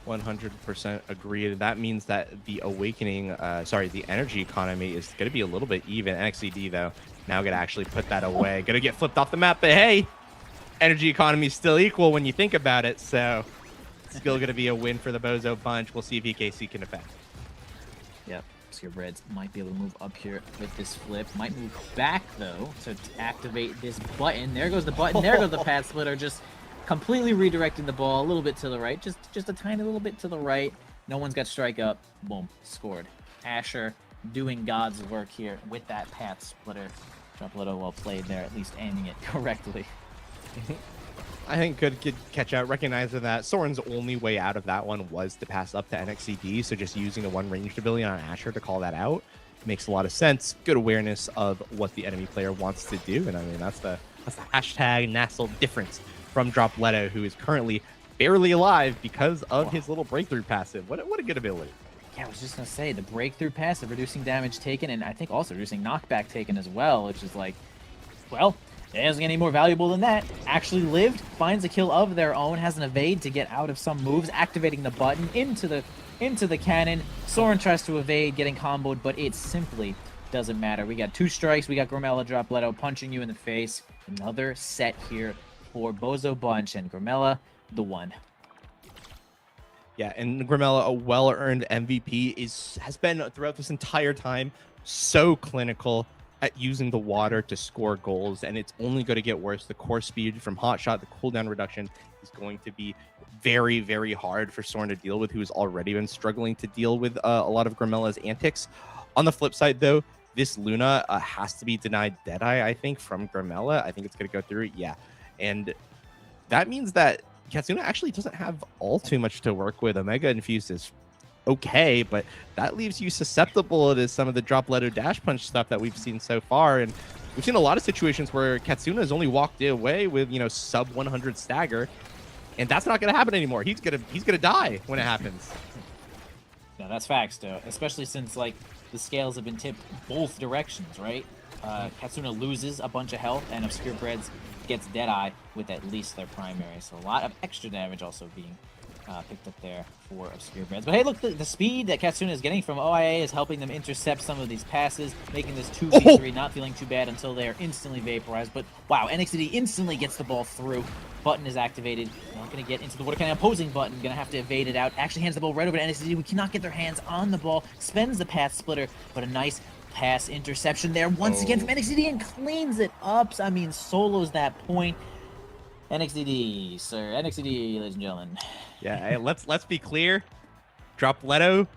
100% agreed. That means that the awakening, the energy economy is going to be a little bit even. NXCD, though, now going to actually put that away. Going to get flipped off the map, but hey, energy economy is still equal when you think about it, so still going to be a win for the Bozo bunch. We'll see if EKC can defend. Yep. Obscure Breads might be able to move up here with this flip. Might move back, though, to activate this button. There goes the button. There goes the pad splitter. Just completely redirecting the ball a little bit to the right. Just a tiny little bit to the right. No one's got strike up. Boom. Scored. Asher doing God's work here with that pad splitter. Dropletto well played there, at least aiming it correctly. I think good catch out, recognizing that Soren's only way out of that one was to pass up to NXCD, so just using the 1 ranged ability on Asher to call that out makes a lot of sense. Good awareness of what the enemy player wants to do, and I mean that's the hashtag NASL difference from Dropletto, who is currently barely alive because of his little breakthrough passive. What a good ability. Yeah, I was just gonna say the breakthrough passive, reducing damage taken, and I think also reducing knockback taken as well, which is like, well, it doesn't get any more valuable than that. Actually lived, finds a kill of their own, has an evade to get out of some moves, activating the button into the cannon. Soren tries to evade, getting comboed, but it simply doesn't matter. We got 2 strikes. We got Grimella Dropletto punching you in the face. Another set here for Bozo Bunch, and Grimella, the one. Yeah, and Grimella, a well-earned MVP, has been throughout this entire time so clinical at using the water to score goals, and it's only going to get worse. The core speed from Hot Shot, the cooldown reduction is going to be very, very hard for Soren to deal with, who's already been struggling to deal with a lot of Grimella's antics. On the flip side, though, this Luna has to be denied Deadeye, I think, from Grimella. I think it's going to go through, yeah. And that means that Katsuna actually doesn't have all too much to work with. Omega Infused is okay, but that leaves you susceptible to some of the Dropletto dash punch stuff that we've seen so far. And we've seen a lot of situations where Katsuna has only walked away with, sub 100 stagger, and that's not going to happen anymore. He's gonna die when it happens. No, that's facts, though. Especially since the scales have been tipped both directions, right? Katsuna loses a bunch of health, and Obscure Breads gets Deadeye with at least their primary. So a lot of extra damage also being picked up there for Obscure Breads. But hey, look, the speed that Katsuna is getting from OIA is helping them intercept some of these passes, making this 2v3 not feeling too bad until they are instantly vaporized. But wow, NXCD instantly gets the ball through. Button is activated. Not going to get into the water cannon. Opposing Button going to have to evade it out. Actually hands the ball right over to NXCD. We cannot get their hands on the ball. Spends the path splitter, but a nice pass interception there once again from NXCD and cleans it up. I mean, solos that point. NXCD, sir. NXCD, ladies and gentlemen. Yeah, hey, let's be clear. Dropletto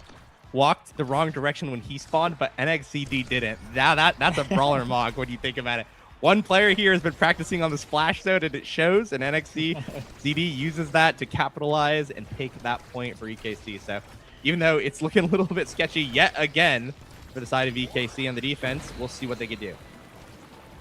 walked the wrong direction when he spawned, but NXCD didn't. Now that's a brawler mog when you think about it. One player here has been practicing on the splash zone, and it shows, and NXCD uses that to capitalize and take that point for EKC. So even though it's looking a little bit sketchy yet again for the side of EKC on the defense, we'll see what they can do.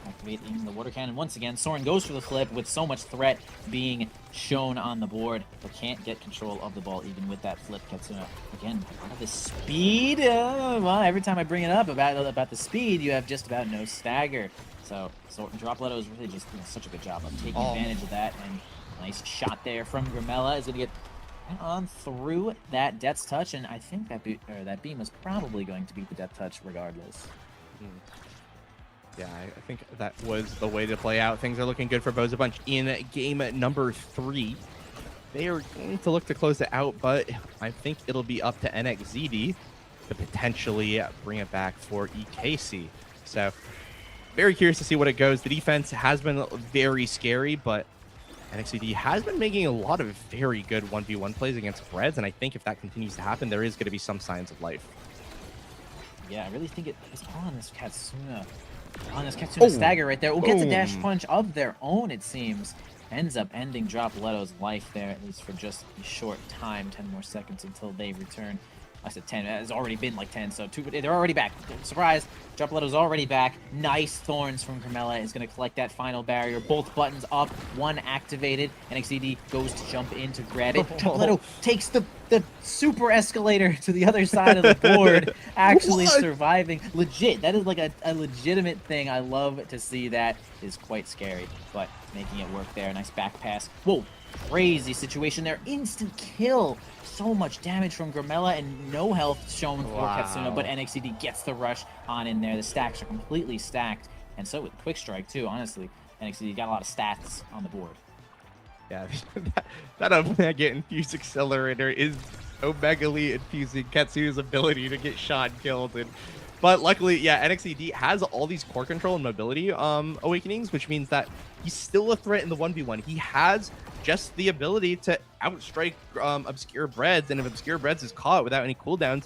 Activating the water cannon once again. Soren goes for the flip with so much threat being shown on the board, but can't get control of the ball even with that flip. Katsuna, again, a lot of the speed. Well, every time I bring it up about the speed, you have just about no stagger. So Dropletto is really just doing such a good job of taking advantage of that. And nice shot there from Grimella is going to get on through that Death's Touch, and I think that beam was probably going to beat the Death Touch regardless. Yeah, I think that was the way to play out. Things are looking good for BOZO Bunch in game number 3. They are going to look to close it out, but I think it'll be up to NXZD to potentially bring it back for EKC. So, very curious to see what it goes. The defense has been very scary, but NXCD has been making a lot of very good 1v1 plays against Breads, and I think if that continues to happen, there is going to be some signs of life. Yeah, I really think it is on this Katsuna. On this Katsuna stagger right there. We'll get the dash punch of their own, it seems. Ends up ending Dropletto's life there, at least for just a short time. 10 more seconds until they return. I said 10. It's already been like 10, so they're already back. Surprise! Dropletto's already back. Nice Thorns from Grimella is going to collect that final barrier. Both buttons up, one activated. NXCD goes to jump in to grab it. Dropletto takes the super escalator to the other side of the board, actually surviving. Legit. That is like a legitimate thing. I love to see that. It is quite scary, but making it work there. Nice back pass. Whoa. Crazy situation there. Instant kill. So much damage from Grimella and no health shown for Katsuna, but NXCD gets the rush on in there. The stacks are completely stacked, and so with Quick Strike too, honestly. NXCD got a lot of stats on the board. Yeah, that Omega infused accelerator is Omega-ly infusing Katsuna's ability to get shot and killed. But luckily, yeah, NXCD has all these core control and mobility awakenings, which means that he's still a threat in the 1v1. He has just the ability to outstrike Obscure Breads, and if Obscure Breads is caught without any cooldowns,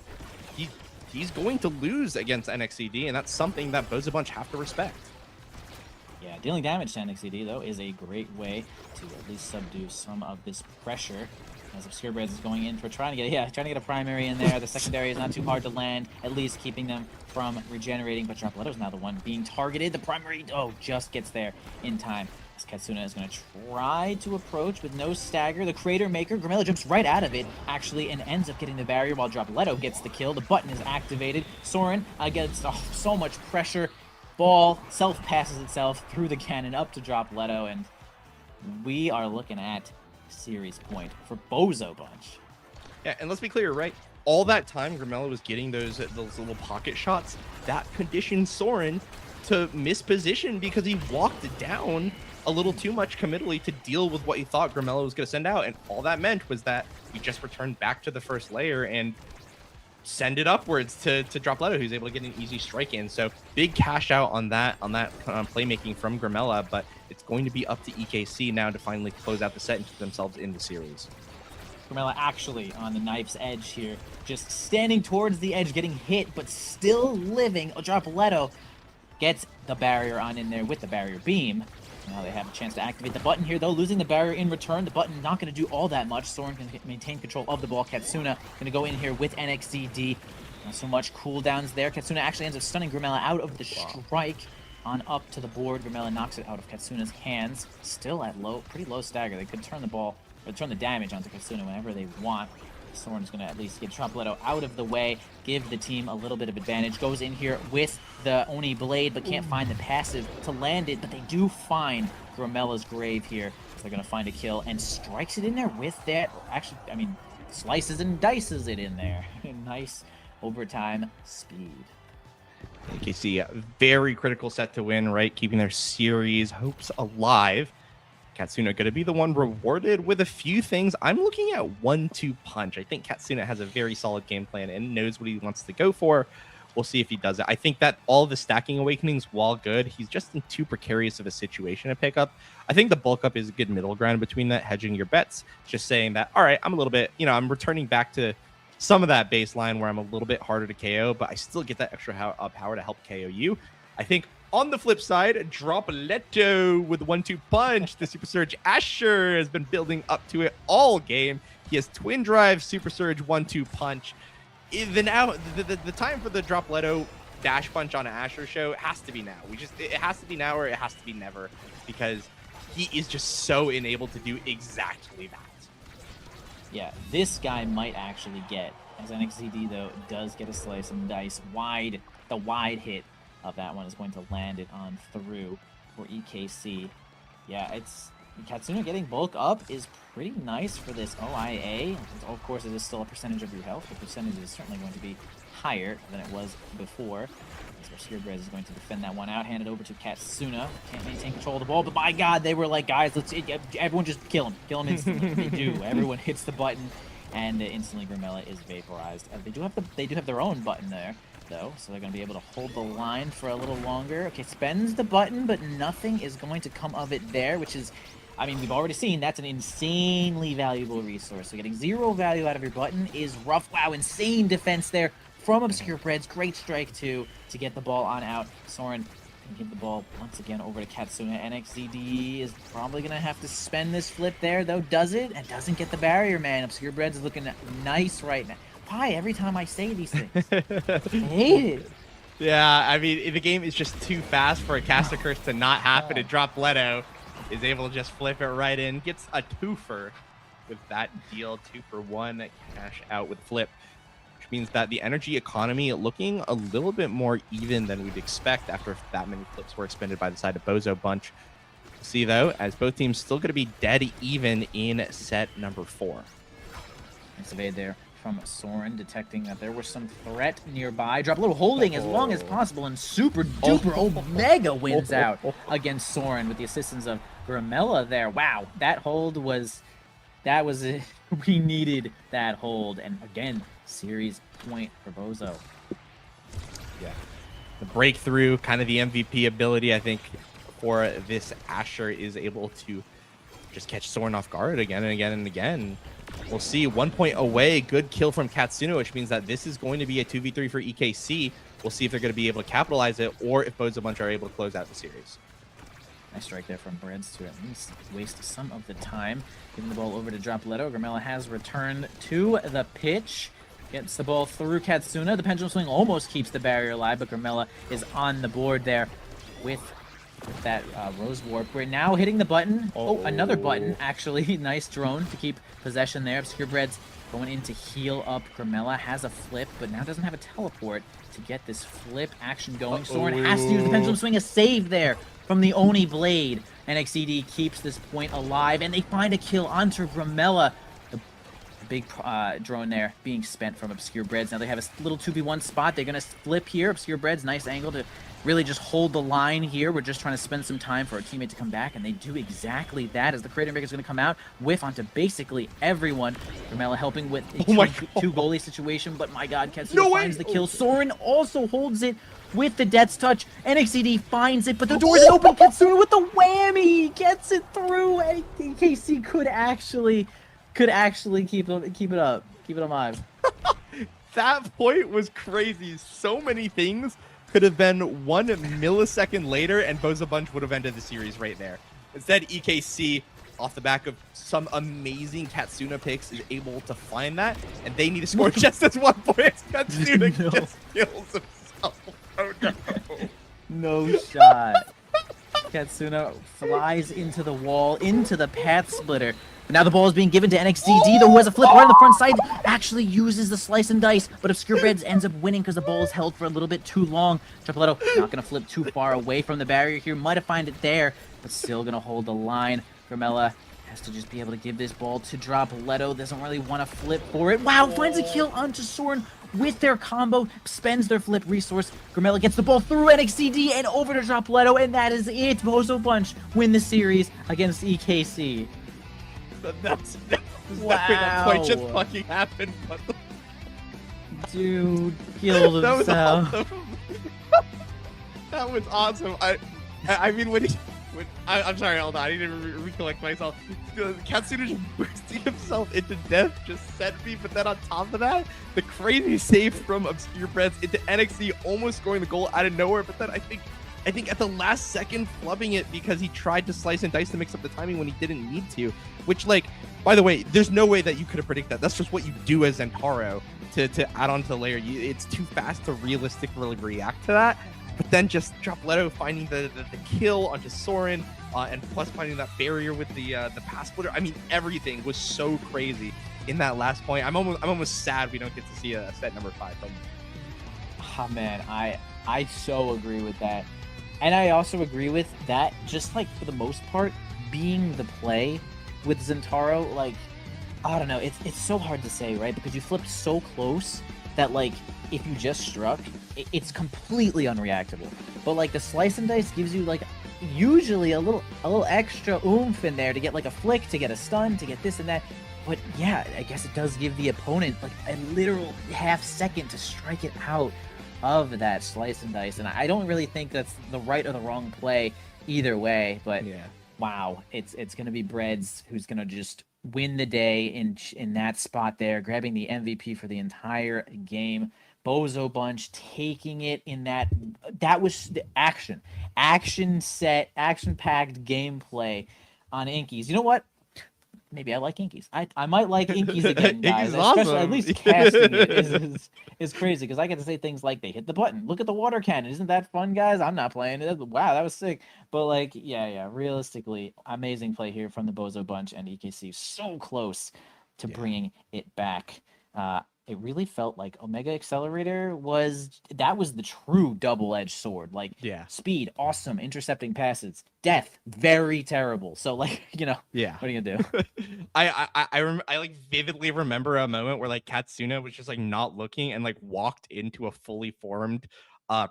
he's going to lose against NXCD, and that's something that BOZO Bunch have to respect. Yeah, dealing damage to NXCD, though, is a great way to at least subdue some of this pressure. As Obscure Breads is going in for trying to get a primary in there. The secondary is not too hard to land, at least keeping them from regenerating. But Dropletto's now the one being targeted. The primary, just gets there in time. As Katsuna is going to try to approach with no stagger. The Crater Maker, Grimella jumps right out of it, actually, and ends up getting the barrier while Dropletto gets the kill. The button is activated. Soren gets so much pressure. Ball self-passes itself through the cannon up to Dropletto, and we are looking at series point for BOZO Bunch. Yeah, and let's be clear, right? All that time Grimella was getting those little pocket shots, that conditioned Soren to miss position because he walked down a little too much committally to deal with what he thought Grimella was going to send out, and all that meant was that he just returned back to the first layer and send it upwards to Dropletto, who's able to get an easy strike in. So big cash out on that playmaking from Grimella, but it's going to be up to EKC now to finally close out the set and keep themselves in the series. Grimella actually on the knife's edge here, just standing towards the edge, getting hit, but still living. Dropletto gets the barrier on in there with the barrier beam. Now they have a chance to activate the button here, though, losing the barrier in return. The button not going to do all that much. Soren can maintain control of the ball. Katsuna going to go in here with NXCD. Not so much cooldowns there. Katsuna actually ends up stunning Grimella out of the strike on up to the board. Grimella knocks it out of Katsuna's hands. Still at pretty low stagger. They could turn the ball, or turn the damage onto Katsuna whenever they want. Soren's going to at least get Tropletto out of the way, give the team a little bit of advantage. Goes in here with the Oni Blade, but can't find the passive to land it. But they do find Gramella's Grave here. So they're going to find a kill and strikes it in there with that. Actually, I mean, slices and dices it in there. Nice overtime speed. EKC, a very critical set to win, right? Keeping their series hopes alive. Katsuna going to be the one rewarded with a few things. I'm looking at 1-2 punch. I think Katsuna has a very solid game plan and knows what he wants to go for. We'll see if he does it. I think that all the stacking awakenings, while good, he's just in too precarious of a situation to pick up. I think the bulk up is a good middle ground between that, hedging your bets, just saying that, all right, I'm a little bit, I'm returning back to some of that baseline where I'm a little bit harder to KO, but I still get that extra power to help KO you. I think on the flip side, Dropletto with 1-2 punch. The Super Surge Asher has been building up to it all game. He has Twin Drive, Super Surge, 1-2 punch. The time for the Dropletto dash punch on an Asher show has to be now. It has to be now or it has to be never, because he is just so enabled to do exactly that. Yeah, this guy might actually get, as NXCD though does get a slice and dice wide. The wide hit of that one is going to land it on through for EKC. Yeah, it's Katsuna getting bulk up is pretty nice for this OIA. Of course, it is still a percentage of your health. The percentage is certainly going to be higher than it was before. Scarebrez is going to defend that one out, hand it over to Katsuna. Can't maintain control of the ball, but my God, they were like, guys, everyone just kill him instantly. They do. Everyone hits the button, and instantly Gramella is vaporized. They do have their own button there, though, so they're going to be able to hold the line for a little longer. Okay, spends the button, but nothing is going to come of it there, which is, I mean, we've already seen that's an insanely valuable resource. So getting 0 value out of your button is rough. Wow, insane defense there from Obscure Breads. Great strike, too, to get the ball on out. Soren can give the ball once again over to Katsuna. NXCD is probably going to have to spend this flip there, though. Does it? And doesn't get the barrier, man. Obscure Breads is looking nice right now. Why? Every time I say these things. I hate it. Yeah, I mean, the game is just too fast for a caster curse to not happen. And Dropletto is able to just flip it right in. Gets a twofer with that deal. 2 for 1. Cash out with flip. Which means that the energy economy looking a little bit more even than we'd expect after that many flips were expended by the side of BOZO bunch. We'll see, though, as both teams still going to be dead even in set number 4. Nice evade there from Soren, detecting that there was some threat nearby. Dropletto holding as long as possible, and super duper Omega wins out against Soren with the assistance of Gramella there. Wow, that hold was... That was it. We needed that hold. And again, series point for BOZO. Yeah. The breakthrough, kind of the MVP ability, I think, for this Asher is able to just catch Soren off guard again and again and again. We'll see. 1 point away. Good kill from Katsuna, which means that this is going to be a 2v3 for EKC. We'll see if they're going to be able to capitalize it or if BOZO Bunch are able to close out the series. Nice strike there from Breads to at least waste some of the time. Giving the ball over to Dropletto. Gramella has returned to the pitch. Gets the ball through Katsuna. The pendulum swing almost keeps the barrier alive, but Gramella is on the board there with that Rose Warp. We're now hitting the button. Oh, another button, actually. Nice drone to keep possession there. Obscure Breads going in to heal up. Gramella has a flip, but now doesn't have a teleport to get this flip action going. Soren has to use the pendulum swing. A save there from the Oni Blade. NXCD keeps this point alive, and they find a kill onto Gramella. The big drone there being spent from Obscure Breads. Now they have a little 2v1 spot. They're going to flip here. Obscure Breads, nice angle to really just hold the line here. We're just trying to spend some time for our teammate to come back, and they do exactly that as the Crater Breaker is going to come out, whiff onto basically everyone. Gramella helping with a two goalie situation, but my God, Katsuna finds the kill. Soren also holds it with the Death's Touch. NXCD finds it, but the door is open. Katsuna with the whammy gets it through. EKC could actually keep it up, keep it alive. That point was crazy. So many things could have been 1 millisecond later, and BOZO Bunch would have ended the series right there. Instead, EKC, off the back of some amazing Katsuna picks, is able to find that, and they need to score just as 1 point. Katsuna just kills himself. Oh no. No shot. Katsuna flies into the wall, into the path splitter. But now the ball is being given to NXDD, though, who has a flip right on the front side, actually uses the slice and dice, but Obscure Breads ends up winning because the ball is held for a little bit too long. Tripoletto not going to flip too far away from the barrier here, might have found it there, but still going to hold the line. Grimella has to just be able to give this ball to Dropoletto, doesn't really want to flip for it. Wow, finds a kill onto Soren with their combo, spends their flip resource. Grimella gets the ball through NXDD and over to Dropoletto, and that is it. Bozo Bunch win the series against EKC. That's wow. That point just fucking happened. Dude killed himself. That was awesome. That was awesome. I mean, I'm sorry, hold on. I need to recollect myself. Katsuna just boosting himself into death just sent me, but then on top of that, the crazy save from Obscure Breads into NXT, almost scoring the goal out of nowhere, but then I think at the last second flubbing it because he tried to slice and dice to mix up the timing when he didn't need to, which, like, by the way, there's no way that you could have predicted that. That's just what you do as Zentaro to add on to the layer. It's too fast to realistically react to that. But then just Dropoletto finding the kill onto Soren, and plus finding that barrier with the pass splitter. I mean, everything was so crazy in that last point. I'm almost sad we don't get to see a set number 5 from. Oh man, I so agree with that. And I also agree with that, just like for the most part, being the play with Zentaro, like, I don't know, it's so hard to say, right? Because you flipped so close that, like, if you just struck, it's completely unreactable. But, like, the slice and dice gives you, like, usually a little extra oomph in there to get, like, a flick, to get a stun, to get this and that. But, yeah, I guess it does give the opponent, like, a literal half second to strike it out of that slice and dice. And I don't really think that's the right or the wrong play either way. But, yeah. Wow, it's going to be Breads who's going to just win the day in that spot there, grabbing the MVP for the entire game. Bozo Bunch taking it in that was the action set, action-packed gameplay on Inkies. You know what? Maybe I like Inkies. I might like Inkies again, guys. Inkies Especially awesome. At least casting it is crazy, because I get to say things like they hit the button. Look at the water cannon. Isn't that fun, guys? I'm not playing it. Wow, that was sick. But, like, yeah. Realistically, amazing play here from the Bozo Bunch, and EKC so close to bringing it back. It really felt like Omega Accelerator was the true double-edged sword. Like, speed, awesome, intercepting passes. Death, very terrible. So, like, you know, what are you gonna do? I like vividly remember a moment where, like, Katsuna was just, like, not looking and, like, walked into a fully formed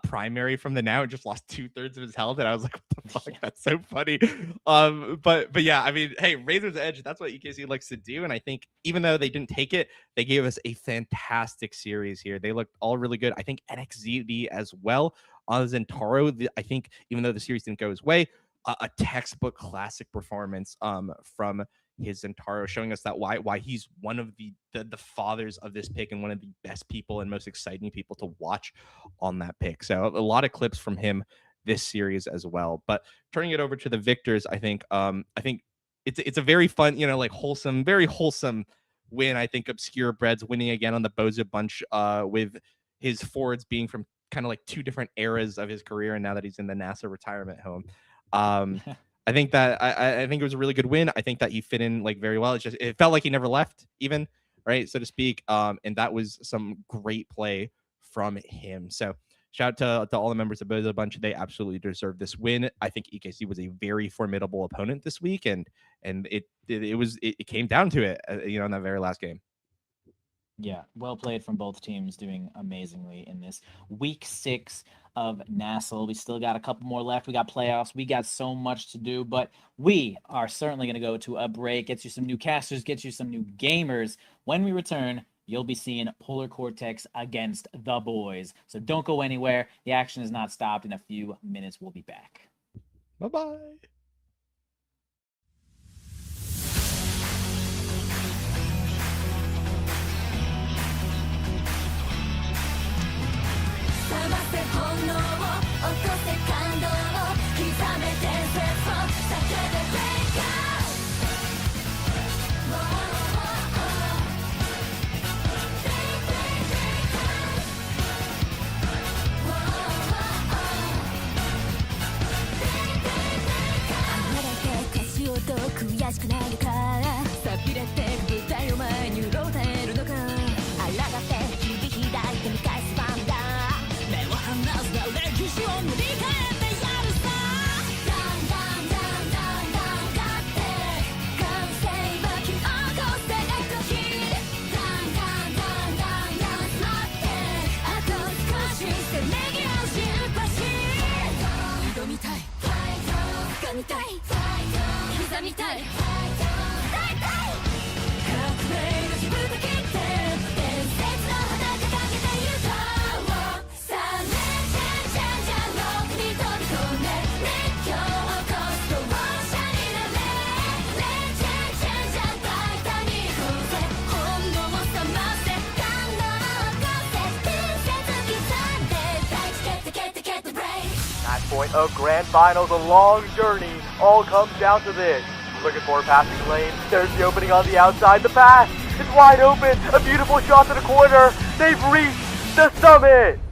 primary from the now and just lost 2/3 of his health, and I was like, what the fuck? That's so funny. But yeah, I mean, hey, Razor's Edge, that's what EKC likes to do, and I think even though they didn't take it, they gave us a fantastic series here. They looked all really good. I think NXZD as well. Zentaro, I think even though the series didn't go his way, a textbook classic performance from his Zentaro, showing us that why he's one of the fathers of this pick and one of the best people and most exciting people to watch on that pick. So a lot of clips from him this series as well. But turning it over to the victors, I think it's a very fun, you know, like very wholesome win. I think Obscure Breads winning again on the Bozo Bunch with his forwards being from kind of like 2 different eras of his career, and now that he's in the NASA retirement home. I think that I think it was a really good win. I think that he fit in, like, very well. It felt like he never left, even, right, so to speak. And that was some great play from him. So shout out to all the members of Bozo Bunch. They absolutely deserve this win. I think EKC was a very formidable opponent this week, and it came down to it, you know, in that very last game. Yeah, well played from both teams, doing amazingly in this week 6 of NASL. We still got a couple more left. We got playoffs. We got so much to do, but we are certainly going to go to a break, get you some new casters, get you some new gamers. When we return, you'll be seeing Polar Cortex against the boys. So don't go anywhere. The action is not stopped. In a few minutes, we'll be back. Bye-bye. point of Grand Finals, a long journey, all comes down to this. Looking for a passing lane, there's the opening on the outside, the pass, it's wide open, a beautiful shot to the corner, they've reached the summit!